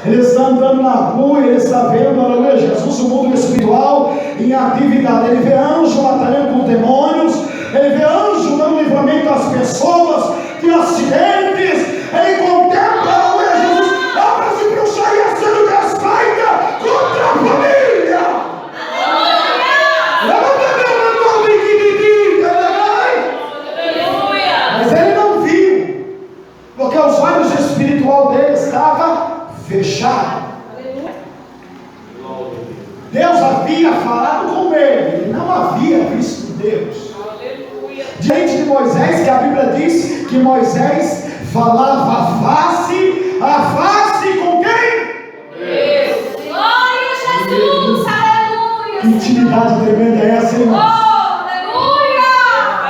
Ele está andando na rua, ele está vendo, aleluia, Jesus, o mundo espiritual em atividade. Ele vê anjo batalhando com demônios, ele vê anjo dando livramento às pessoas de acidentes. Ele contempla, aleluia, Jesus, obras de bruxaria sendo desfeitas contra a família. Mas ele não viu, porque os olhos espirituais dele estavam fechados. Deus havia falado com ele não havia visto Deus. Diante de Moisés, que a Bíblia diz que Moisés falava face a face com quem? Deus. Glória a Jesus, aleluia. Que intimidade tremenda é essa, irmão? Aleluia.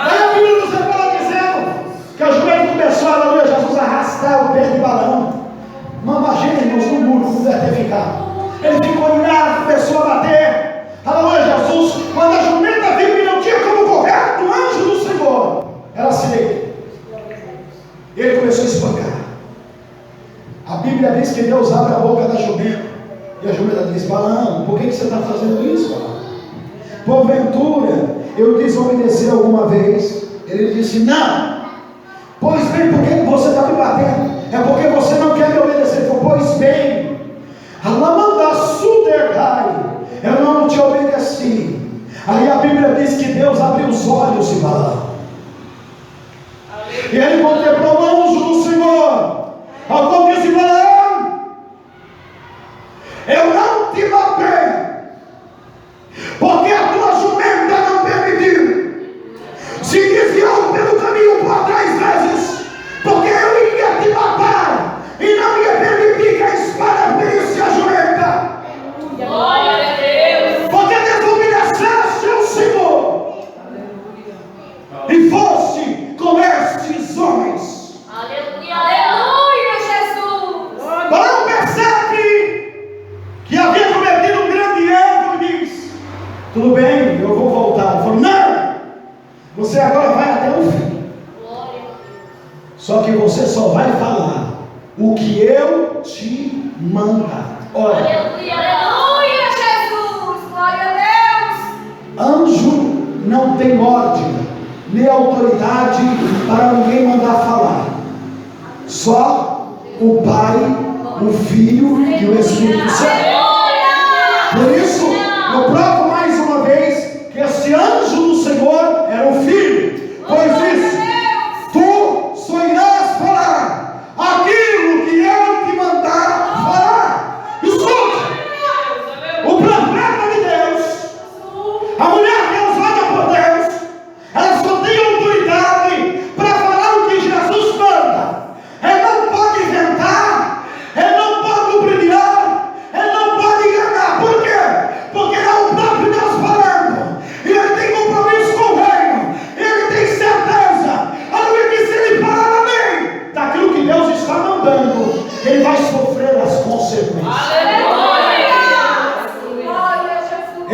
Aí a Bíblia nos fala dizendo que a jumenta começou, aleluia, Jesus, a arrastar o pé de Balaão. Mamagena, irmãos, no muro, como deve ter ficado. Ele ficou irado, começou a bater. Aleluia, Jesus. Quando a jumenta viu que não tinha como correr do anjo do Senhor, ela se deitou. Ele começou a espancar. A Bíblia diz que Deus abre a boca da jumenta. E a jumenta diz: Balaão, por que você está fazendo isso, Balaão? Porventura, eu desobedeci alguma vez? Ele disse: não. Pois bem, por que você está me batendo? É porque você não quer me obedecer. Pois bem, eu não te obedeci. Aí a Bíblia diz que Deus abriu os olhos de Balaão. E ele contemplou o anjo do Senhor. Ao qual disse: Balaão, eu não te matei, porque a tua jumenta não permitiu. Se desviou pelo caminho por 3 vezes, porque eu ia te matar e não ia permitir que a espada ferisse a jumenta. Glória a Deus. Porque desobedeceste ao Senhor e foste com estes homens. Aleluia. Aleluia, Jesus. Balaão percebe que havia cometido um grande erro e diz: tudo bem, eu vou voltar. Ele falou: não, você agora vai até o fim. Só que você só vai falar o que eu te mandar. Olha, Aleluia, Jesus. Glória a Deus. anjo não tem ordem nem autoridade para ninguém mandar falar. Só o Pai, o Filho e o Espírito Santo.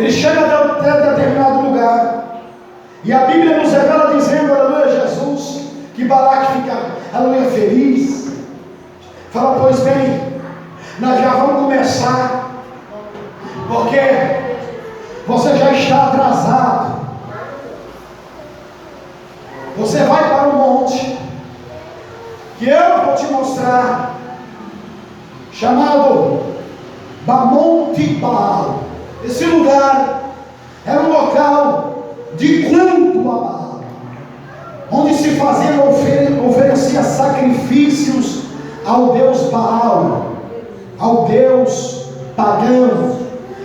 Ele chega até determinado lugar, e a Bíblia nos revela dizendo, aleluia, Jesus, que Balaque fica, aleluia, feliz. Fala, pois bem, nós já vamos começar, porque você já está atrasado. Você vai para o monte, que eu vou te mostrar, chamado Bamonte Baal. Esse lugar era um local de culto a Baal, onde se fazia, oferecia sacrifícios ao Deus Baal, ao Deus pagão.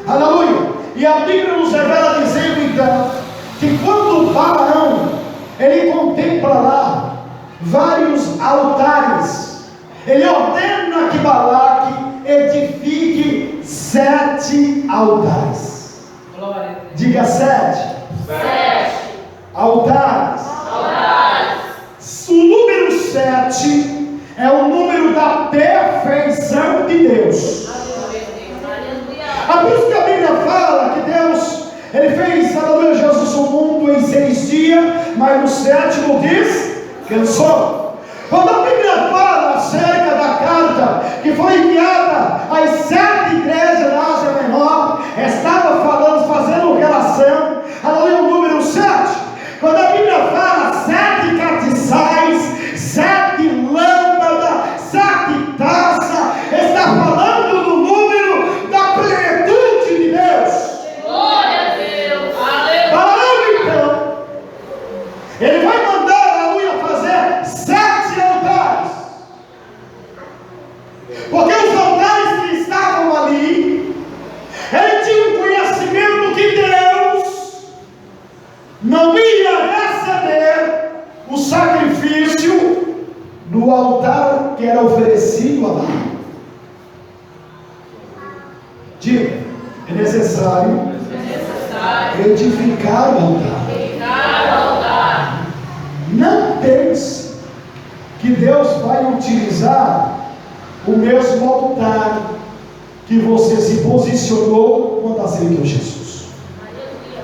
Aleluia! E a Bíblia nos revela dizendo então, que quando Balaão, ele contempla lá vários altares, ele ordena que Balaque edifique 7 altares. Glória. Diga 7. 7 Altares. O número 7 é o número da perfeição de Deus. É por isso que a Bíblia fala que Deus, Ele fez, aleluia, Jesus, o mundo em 6 dias, mas no 7º descansou. Quando a Bíblia fala acerca da carta que foi enviada às 7 igrejas da Ásia Menor, estava falando, fazendo relação, aleluia, o número 7. Quando a Bíblia fala 7 castiçais, 7 lâmpadas, 7 taças, está falando do número da plenitude de Deus. Glória a Deus. Aleluia. Falando então, ele vai mandar, aleluia, fazer 7 altares, porque os altares que estavam ali, ele tinha um conhecimento que Deus não ia receber o sacrifício do altar que era oferecido a Baal. Diga, é necessário edificar o altar. Não pense que Deus vai utilizar o mesmo altar que você se posicionou quando aceitou Jesus.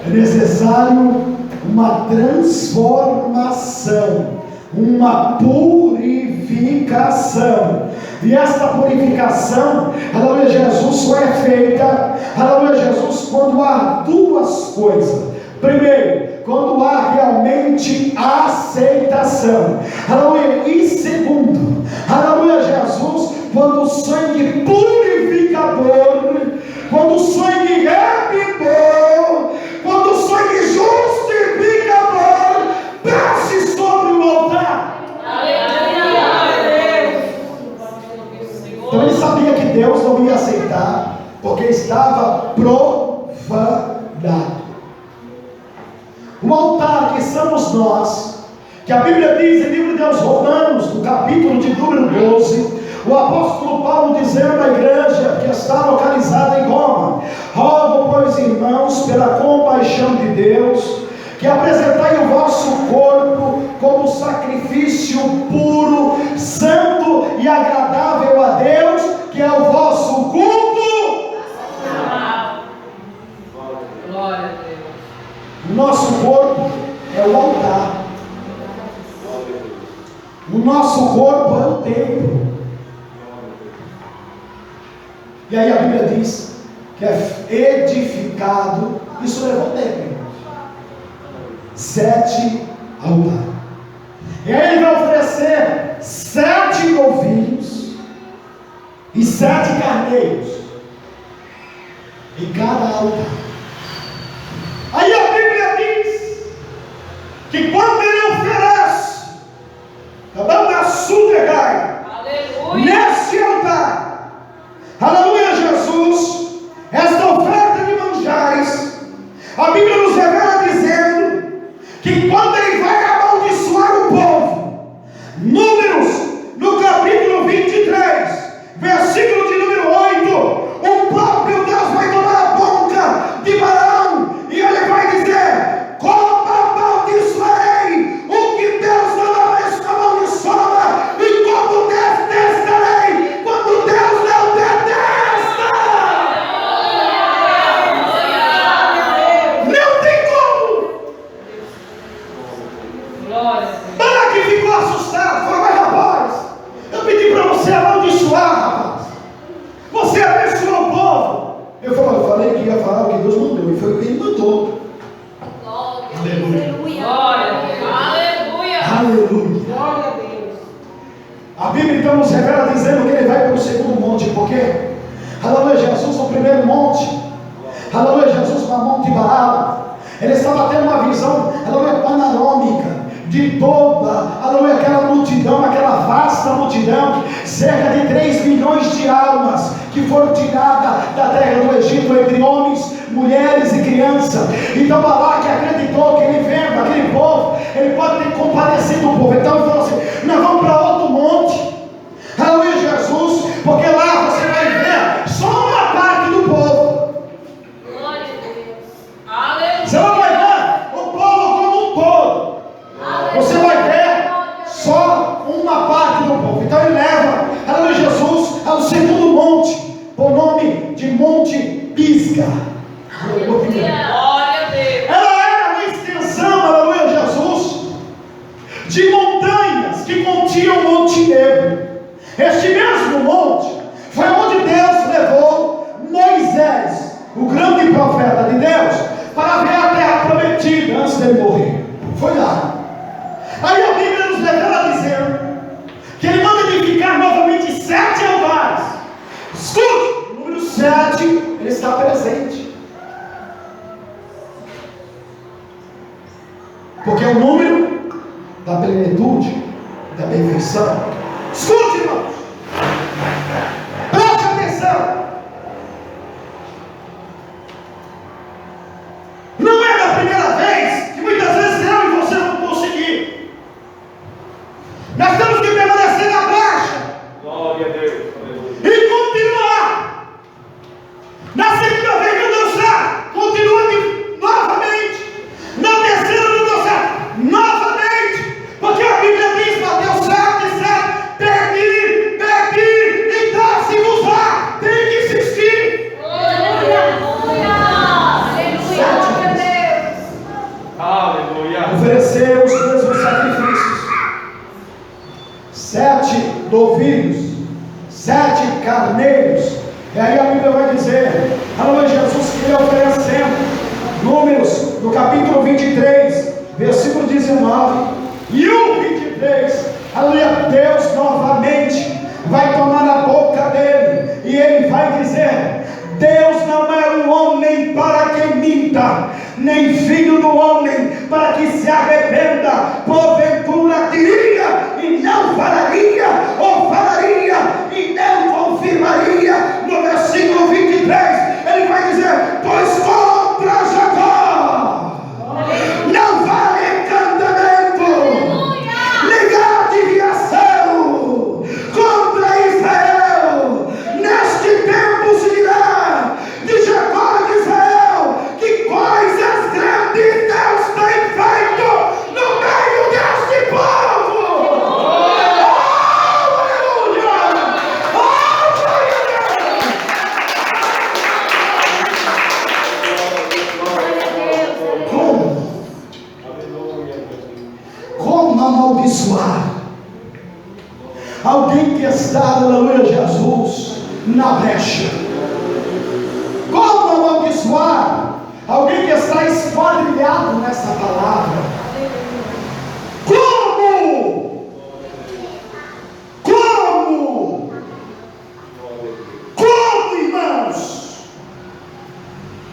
É necessário uma transformação, uma purificação. E esta purificação, aleluia, Jesus, só é feita, aleluia, Jesus, quando há 2 coisas. Primeiro, quando há realmente aceitação, aleluia. E segundo, aleluia, Jesus, quando o sangue purificador, quando o sangue remidor, quando o sangue justificador desce sobre o altar. Então ele sabia que Deus não ia aceitar, porque estava profanado. O altar que somos nós, que a Bíblia diz em livro de Romanos, no capítulo de número 12, o apóstolo Paulo dizendo à igreja que está localizada em Roma: rogo, pois, irmãos, pela compaixão de Deus, que apresentai o vosso corpo como sacrifício puro, santo e agradável a Deus, que é o vosso culto. Glória a Deus. O nosso corpo é o altar. O nosso corpo é o templo. E aí a Bíblia diz que é edificado. Isso levou tempo, irmãos. 7 altares. E aí ele vai oferecer 7 novilhos e 7 carneiros em cada altar. Aí a Bíblia diz que quando ele oferece a banda Sudegai nesse altar, aleluia, Jesus, esta oferta de manjares, a Bíblia nos revela dizendo que quando ele vai amaldiçoar o povo, Números, no capítulo 23, versículo de número 8, o próprio Deus vai tomar a boca de Eu falei que ia falar o que Deus mandou, e foi o que Ele mandou. Aleluia. Glória a Deus. Aleluia. Aleluia. Glória a Deus. A Bíblia então nos revela dizendo que Ele vai para o segundo monte, porque aleluia, Jesus no primeiro monte, aleluia, Jesus no Monte Baal, Ele estava tendo uma visão, aleluia, panorâmica de toda, aleluia, aquela multidão, aquela vasta multidão, cerca de 3 milhões de almas que foram tiradas da terra do Egito, entre homens, mulheres e crianças. Então Balaque acreditou que ele vendo aquele povo, ele pode ter compadecido o povo. Então ele falou assim: nós vamos para outro monte, aleluia, Jesus, porque lá você vai ver só uma parte do povo. Glória a Deus. Aleluia. Você não vai ver o povo como um todo. Você vai ver só uma parte do povo. Então ele leva, aleluia, Jesus ao segundo monte, por nome de Monte Pisga. Glória a Deus. Ela era uma extensão, aleluia, Jesus, de montanhas que continham o Monte Nebo. Este mesmo monte foi onde Deus levou Moisés, o grande profeta de Deus, para ver a terra prometida antes dele morrer. Foi lá. Aí a Bíblia nos revela dizendo que ele manda edificar novamente 7 altares. Escute, o número 7, ele está presente. Porque é o número da plenitude, da perfeição. Escute, irmãos. Preste atenção. Não é da primeira vez que muitas vezes eu e você não conseguir. Nós temos que permanecer na brecha Glória a Deus. e continuar. Na segunda vez não deu certo, continua novamente. Na terceira não deu certo, novamente. Porque a Bíblia diz, Mateus 7:7, pedir, pedir e dar-se-vos-á. Tem que insistir. Aleluia. Aleluia. Oferecer os mesmos sacrifícios. 7 novilhos, 7 carneiros. E aí a Bíblia vai dizer, aleluia, Jesus que ele oferecendo. Números, no capítulo 23, versículo 19 e o 23, aleluia, Deus novamente vai tomar a boca dele e ele vai dizer: Deus não é um homem para que minta, nem filho do homem para que se arrependa. Porventura diria e não falaria, ou falaria e não confirmaria. No versículo 23 ele vai dizer: pois contra Jacó não vale encantamento, ligar adivinhação. Contra Israel neste tempo se dirá de Jacó e de Israel: que coisas grandes Deus tem feito no meio deste povo. Oh, aleluia! Oh, glória a Deus! Como amaldiçoar alguém que está, aleluia, Jesus, na brecha? Como amaldiçoar alguém que está esquadrilhado nessa palavra? Como? Como? Como, irmãos?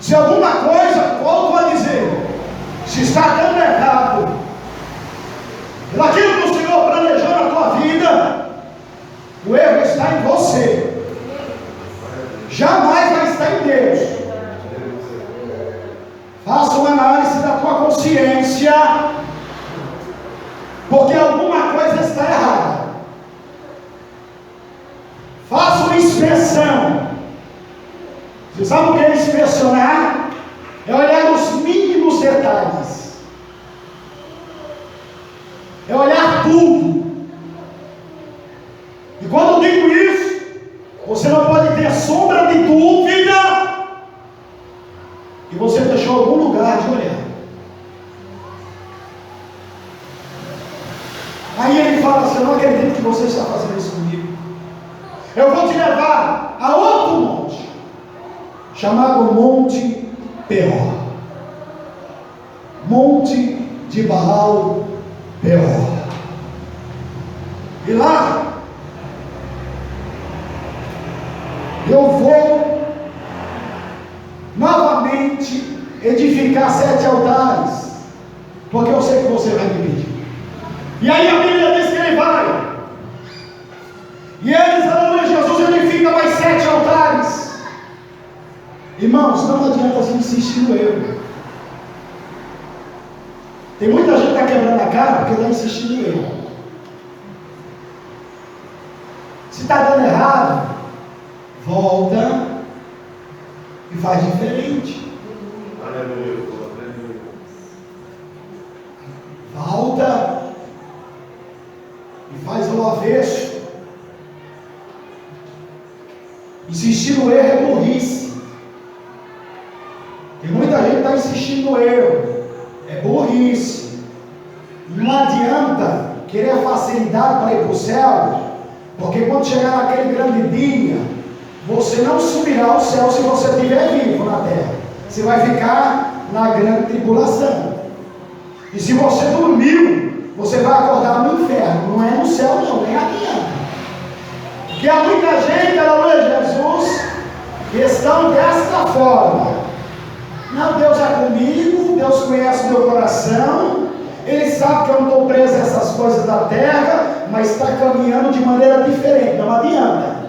Se alguma coisa, volto a dizer, se está dando errado, naquilo que o Senhor planejou na tua vida, o erro está em você, jamais vai estar em Deus. Faça uma análise da tua consciência, porque alguma coisa está errada. Faça uma inspeção. Você sabe o que é inspecionar? É olhar os mínimos detalhes, é olhar tudo. E quando eu digo isso, você não pode ter sombra de dúvida que você deixou algum lugar de olhar. Aí ele fala assim: eu não acredito que você está fazendo isso comigo. Eu vou te levar a outro monte. chamado Monte Peor. Monte de Baal Peor. E lá eu vou novamente edificar 7 altares, porque eu sei que você vai me pedir. E aí a Bíblia diz que ele vai. E eles, aleluia, Jesus edifica mais 7 altares. Irmãos, não adianta a gente insistir no erro. Tem muita gente que está quebrando a cara porque está insistindo no erro. Se está dando errado, volta e faz diferente. Aleluia. Volta e faz o avesso. Insistir no erro é burrice. Tem muita gente que está insistindo no erro. É burrice. Não adianta querer facilidade para ir para o céu, porque quando chegar naquele grande dia, você não subirá ao céu se você estiver vivo na terra. Você vai ficar na grande tribulação. E se você dormiu, você vai acordar no inferno. Não é no céu não, nem adianta. Porque há muita gente, aleluia, Jesus, que estão desta forma. Não, Deus é comigo, Deus conhece o meu coração, Ele sabe que eu não estou preso a essas coisas da terra, mas está caminhando de maneira diferente. Não adianta.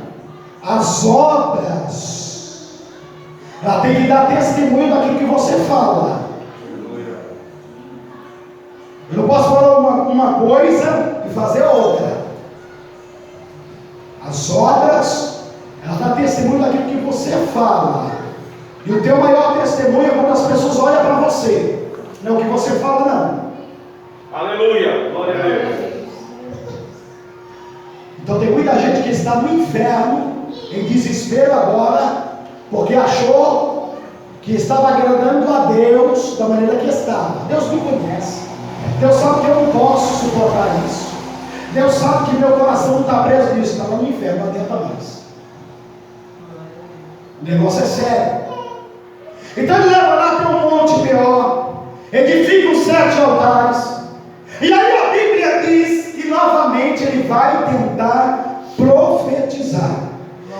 As obras, ela tem que dar testemunho daquilo que você fala. Eu não posso falar uma coisa e fazer outra. As obras, ela dá testemunho daquilo que você fala. E o teu maior testemunho é quando as pessoas olham para você, não o que você fala, não. Aleluia. Glória a Deus. Então tem muita gente que está no inferno, em desespero agora, porque achou que estava agradando a Deus da maneira que estava. Deus me conhece. Deus sabe que eu não posso suportar isso. Deus sabe que meu coração não está preso nisso. Está lá no inferno, não adianta mais. O negócio é sério. Então ele leva lá até um monte Peor, edifica os 7 altares. E aí a Bíblia diz que novamente ele vai tentar profetizar.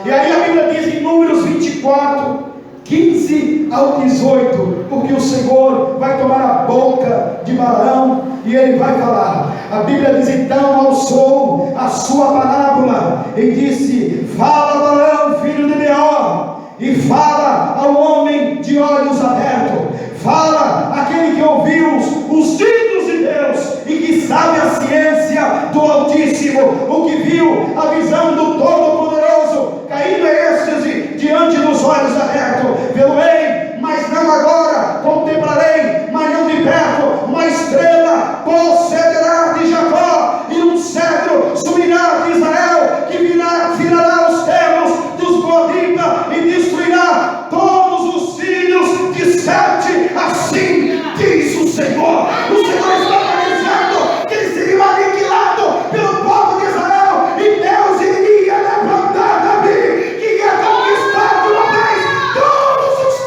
E aí a Bíblia diz em Números 24, 15 ao 18, porque o Senhor vai tomar a boca de Balaão e ele vai falar. A Bíblia diz: então alçou a sua parábola e disse: fala, Balaão, filho de Beor, e fala ao homem de olhos abertos, fala aquele que ouviu os títulos de Deus e que sabe a ciência do Altíssimo, o que viu a visão do Todo-Poderoso, caindo em êxtase diante dos olhos abertos. Vê-lo-ei, mas não agora, contemplarei, mas não de perto, uma estrela procederá de Jacó, e um cedro subirá de Israel, que virará os termos dos Moabitas e destruirá todos os filhos de Sete. Assim diz o Senhor. O Senhor está dizendo que ele seria aniquilado pelo povo de Israel, e Deus iria levantar Davi, que ia conquistar de uma vez todos os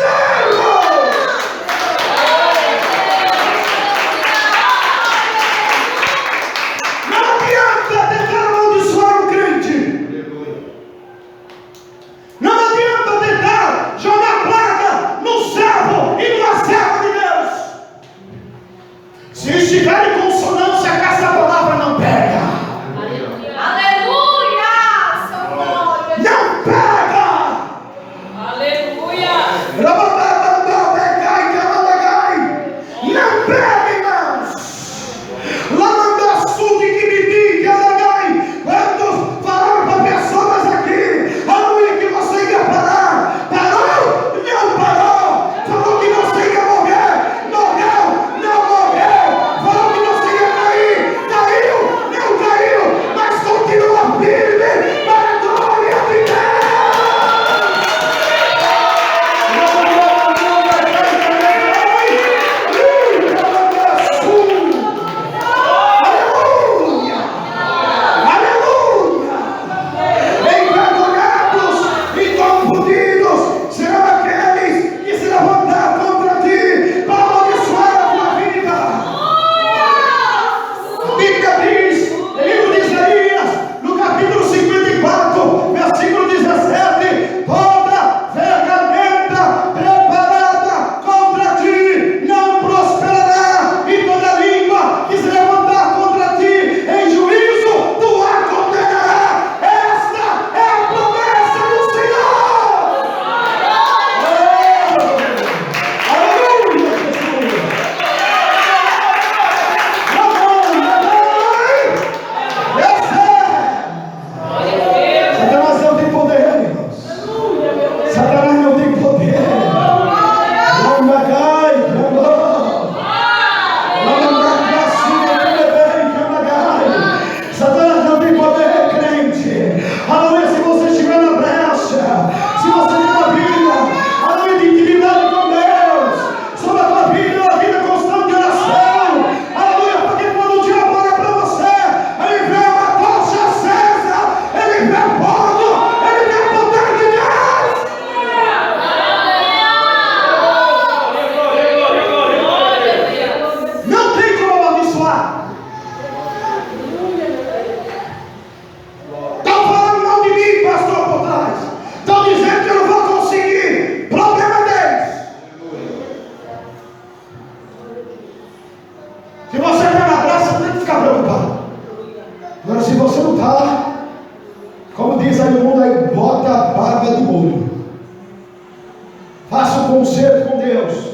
conserto com Deus.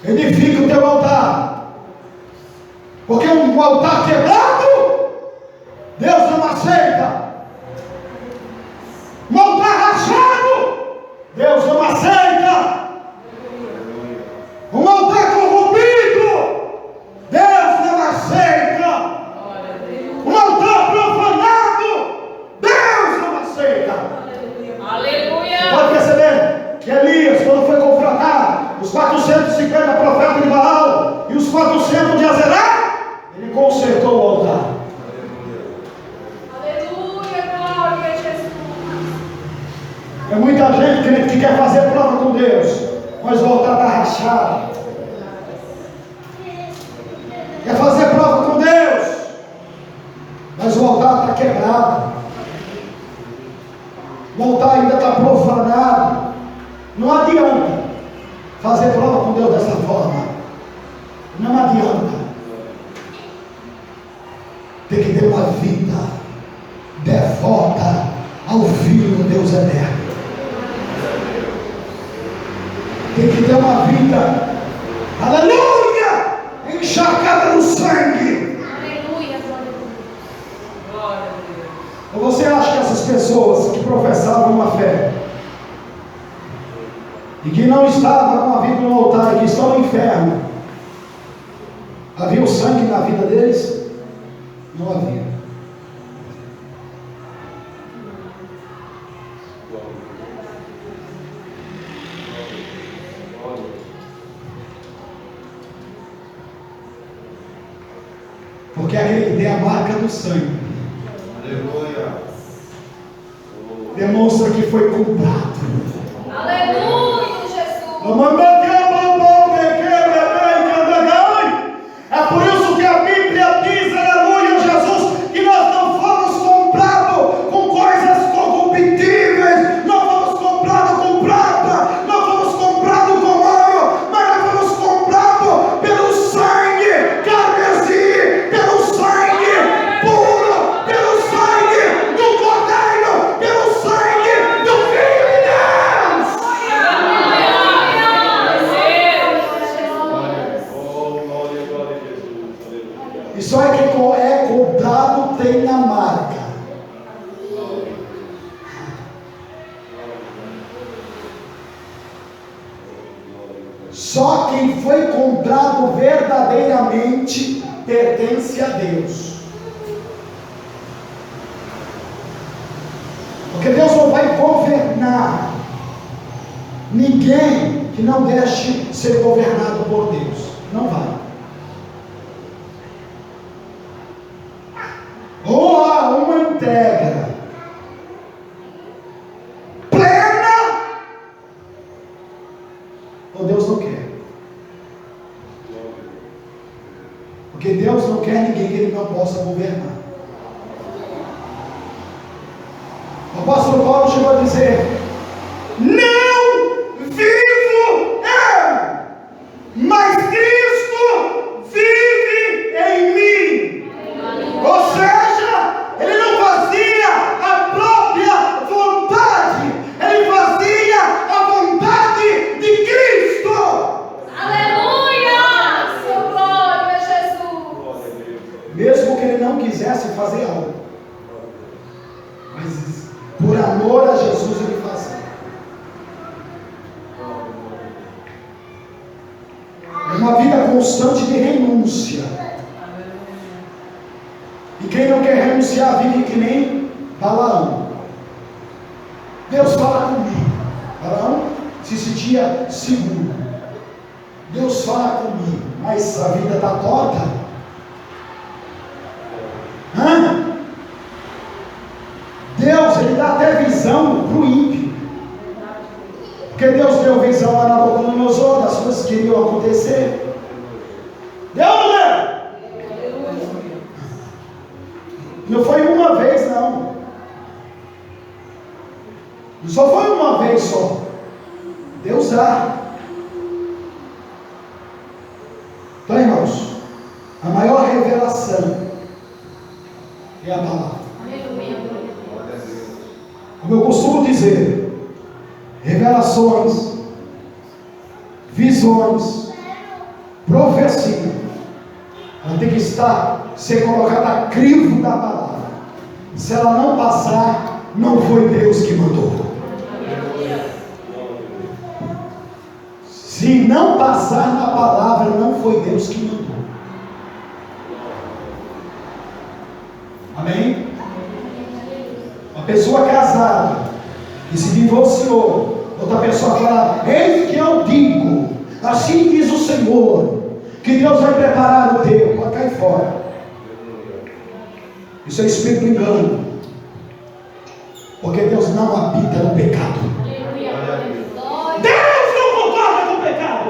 Edifica o teu altar. Porque um altar quebrado, Deus não aceita. Um altar rachado, Deus não aceita. Um altar corrompido, Deus não aceita. Um altar profanado, Deus não aceita. Aleluia. Pode perceber que Elias, quando foi confrontar os 450 profetas de Baal e os 400 de Azerá, ele consertou o altar. Aleluia, glória a Jesus. É muita gente, querido, que quer fazer prova com Deus, mas o altar está rachado. Quer fazer prova com Deus, mas o altar está quebrado. O altar ainda está profanado. Não adianta fazer prova com Deus dessa forma. Não adianta. Tem que ter uma vida devota ao Filho do Deus eterno. Tem que ter uma vida, aleluia, encharcada no sangue. Aleluia, Glória a Deus. Ou você acha que essas pessoas que professavam uma fé e que não estavam com a vida no altar e que estão no inferno, havia o sangue na vida deles? Não havia. Porque aquele que tem a marca do sangue demonstra que foi comprado. Aleluia, Jesus. É por isso que a Bíblia diz, aleluia, Jesus, que nós não fomos comprados com coisas corruptíveis, não fomos comprados com prata, não fomos comprados com ouro, mas nós fomos comprados pelo sangue carmesim, pelo sangue puro, pelo sangue do Cordeiro, pelo sangue do Filho de Deus. E só é que é comprado tem a marca. Só quem foi comprado verdadeiramente pertence a Deus. Porque Deus não vai governar ninguém que não deixe ser governado por Deus. Não vai. Ou há uma entrega plena, ou Deus não quer. Porque Deus não quer ninguém que Ele não possa governar. O apóstolo Paulo chegou a dizer: não vivo eu, mas Cristo vive em mim. Ou seja, ele não fazia a própria vontade, ele fazia a vontade de Cristo. Aleluia, seu glória a Jesus. Mesmo que ele não quisesse fazer algo, mas por amor a Jesus ele fazia. É uma vida constante de renúncia. E quem não quer renunciar vive que nem Balaão. Deus fala comigo. Balaão se sentia seguro. Deus fala comigo, mas a vida está torta. Deus, Ele dá até visão para o ímpio. Porque Deus deu visão a Nabucodonosor das coisas que iriam acontecer. Deu ou não deu? Não foi uma vez, não. Não só foi uma vez só. Deus dá. Então, irmãos, a maior revelação é a palavra. Como eu costumo dizer, revelações visões, profecia, ela tem que ser colocada a crivo da palavra. Se ela não passar, não foi Deus que mandou. Se não passar na palavra, não foi Deus que mandou. Amém? Uma pessoa casada que se divorciou, outra pessoa fala: eis que eu digo, assim diz o Senhor, que Deus vai preparar o teu, para cair fora. Isso é espírito do engano, porque Deus não habita no pecado. Deus não concorda com o pecado.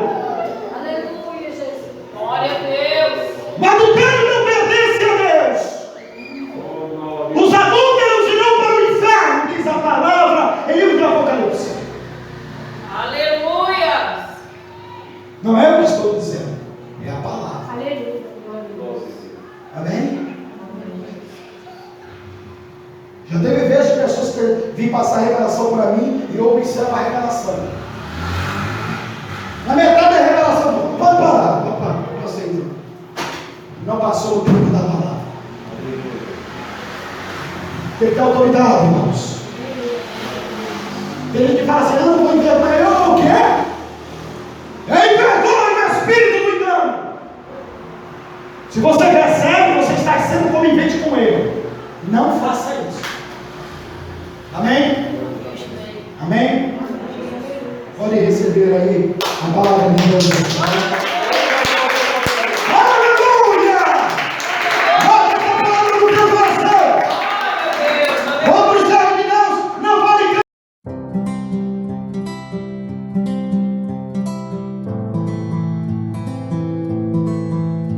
Aleluia, Jesus. Glória a Deus. O adultério não pertence a Deus. Os adúlteros irão para o inferno, diz a palavra em livro do Apocalipse. Aleluia. Não é o que estou dizendo, é a palavra. Aleluia. Amém? Já teve vezes de pessoas que vêm passar a revelação para mim e eu observo a revelação. Na metade da revelação, pode parar, não sei. Não passou o tempo da palavra. Tem que ter autoridade, irmãos. Tem gente que fala assim: não vou inventar. Eu o quê? É envergonha o espírito do engano. Se você percebe, você está sendo conivente com ele. Não faça isso. Amém? Amém? Pode receber aí a palavra de Deus.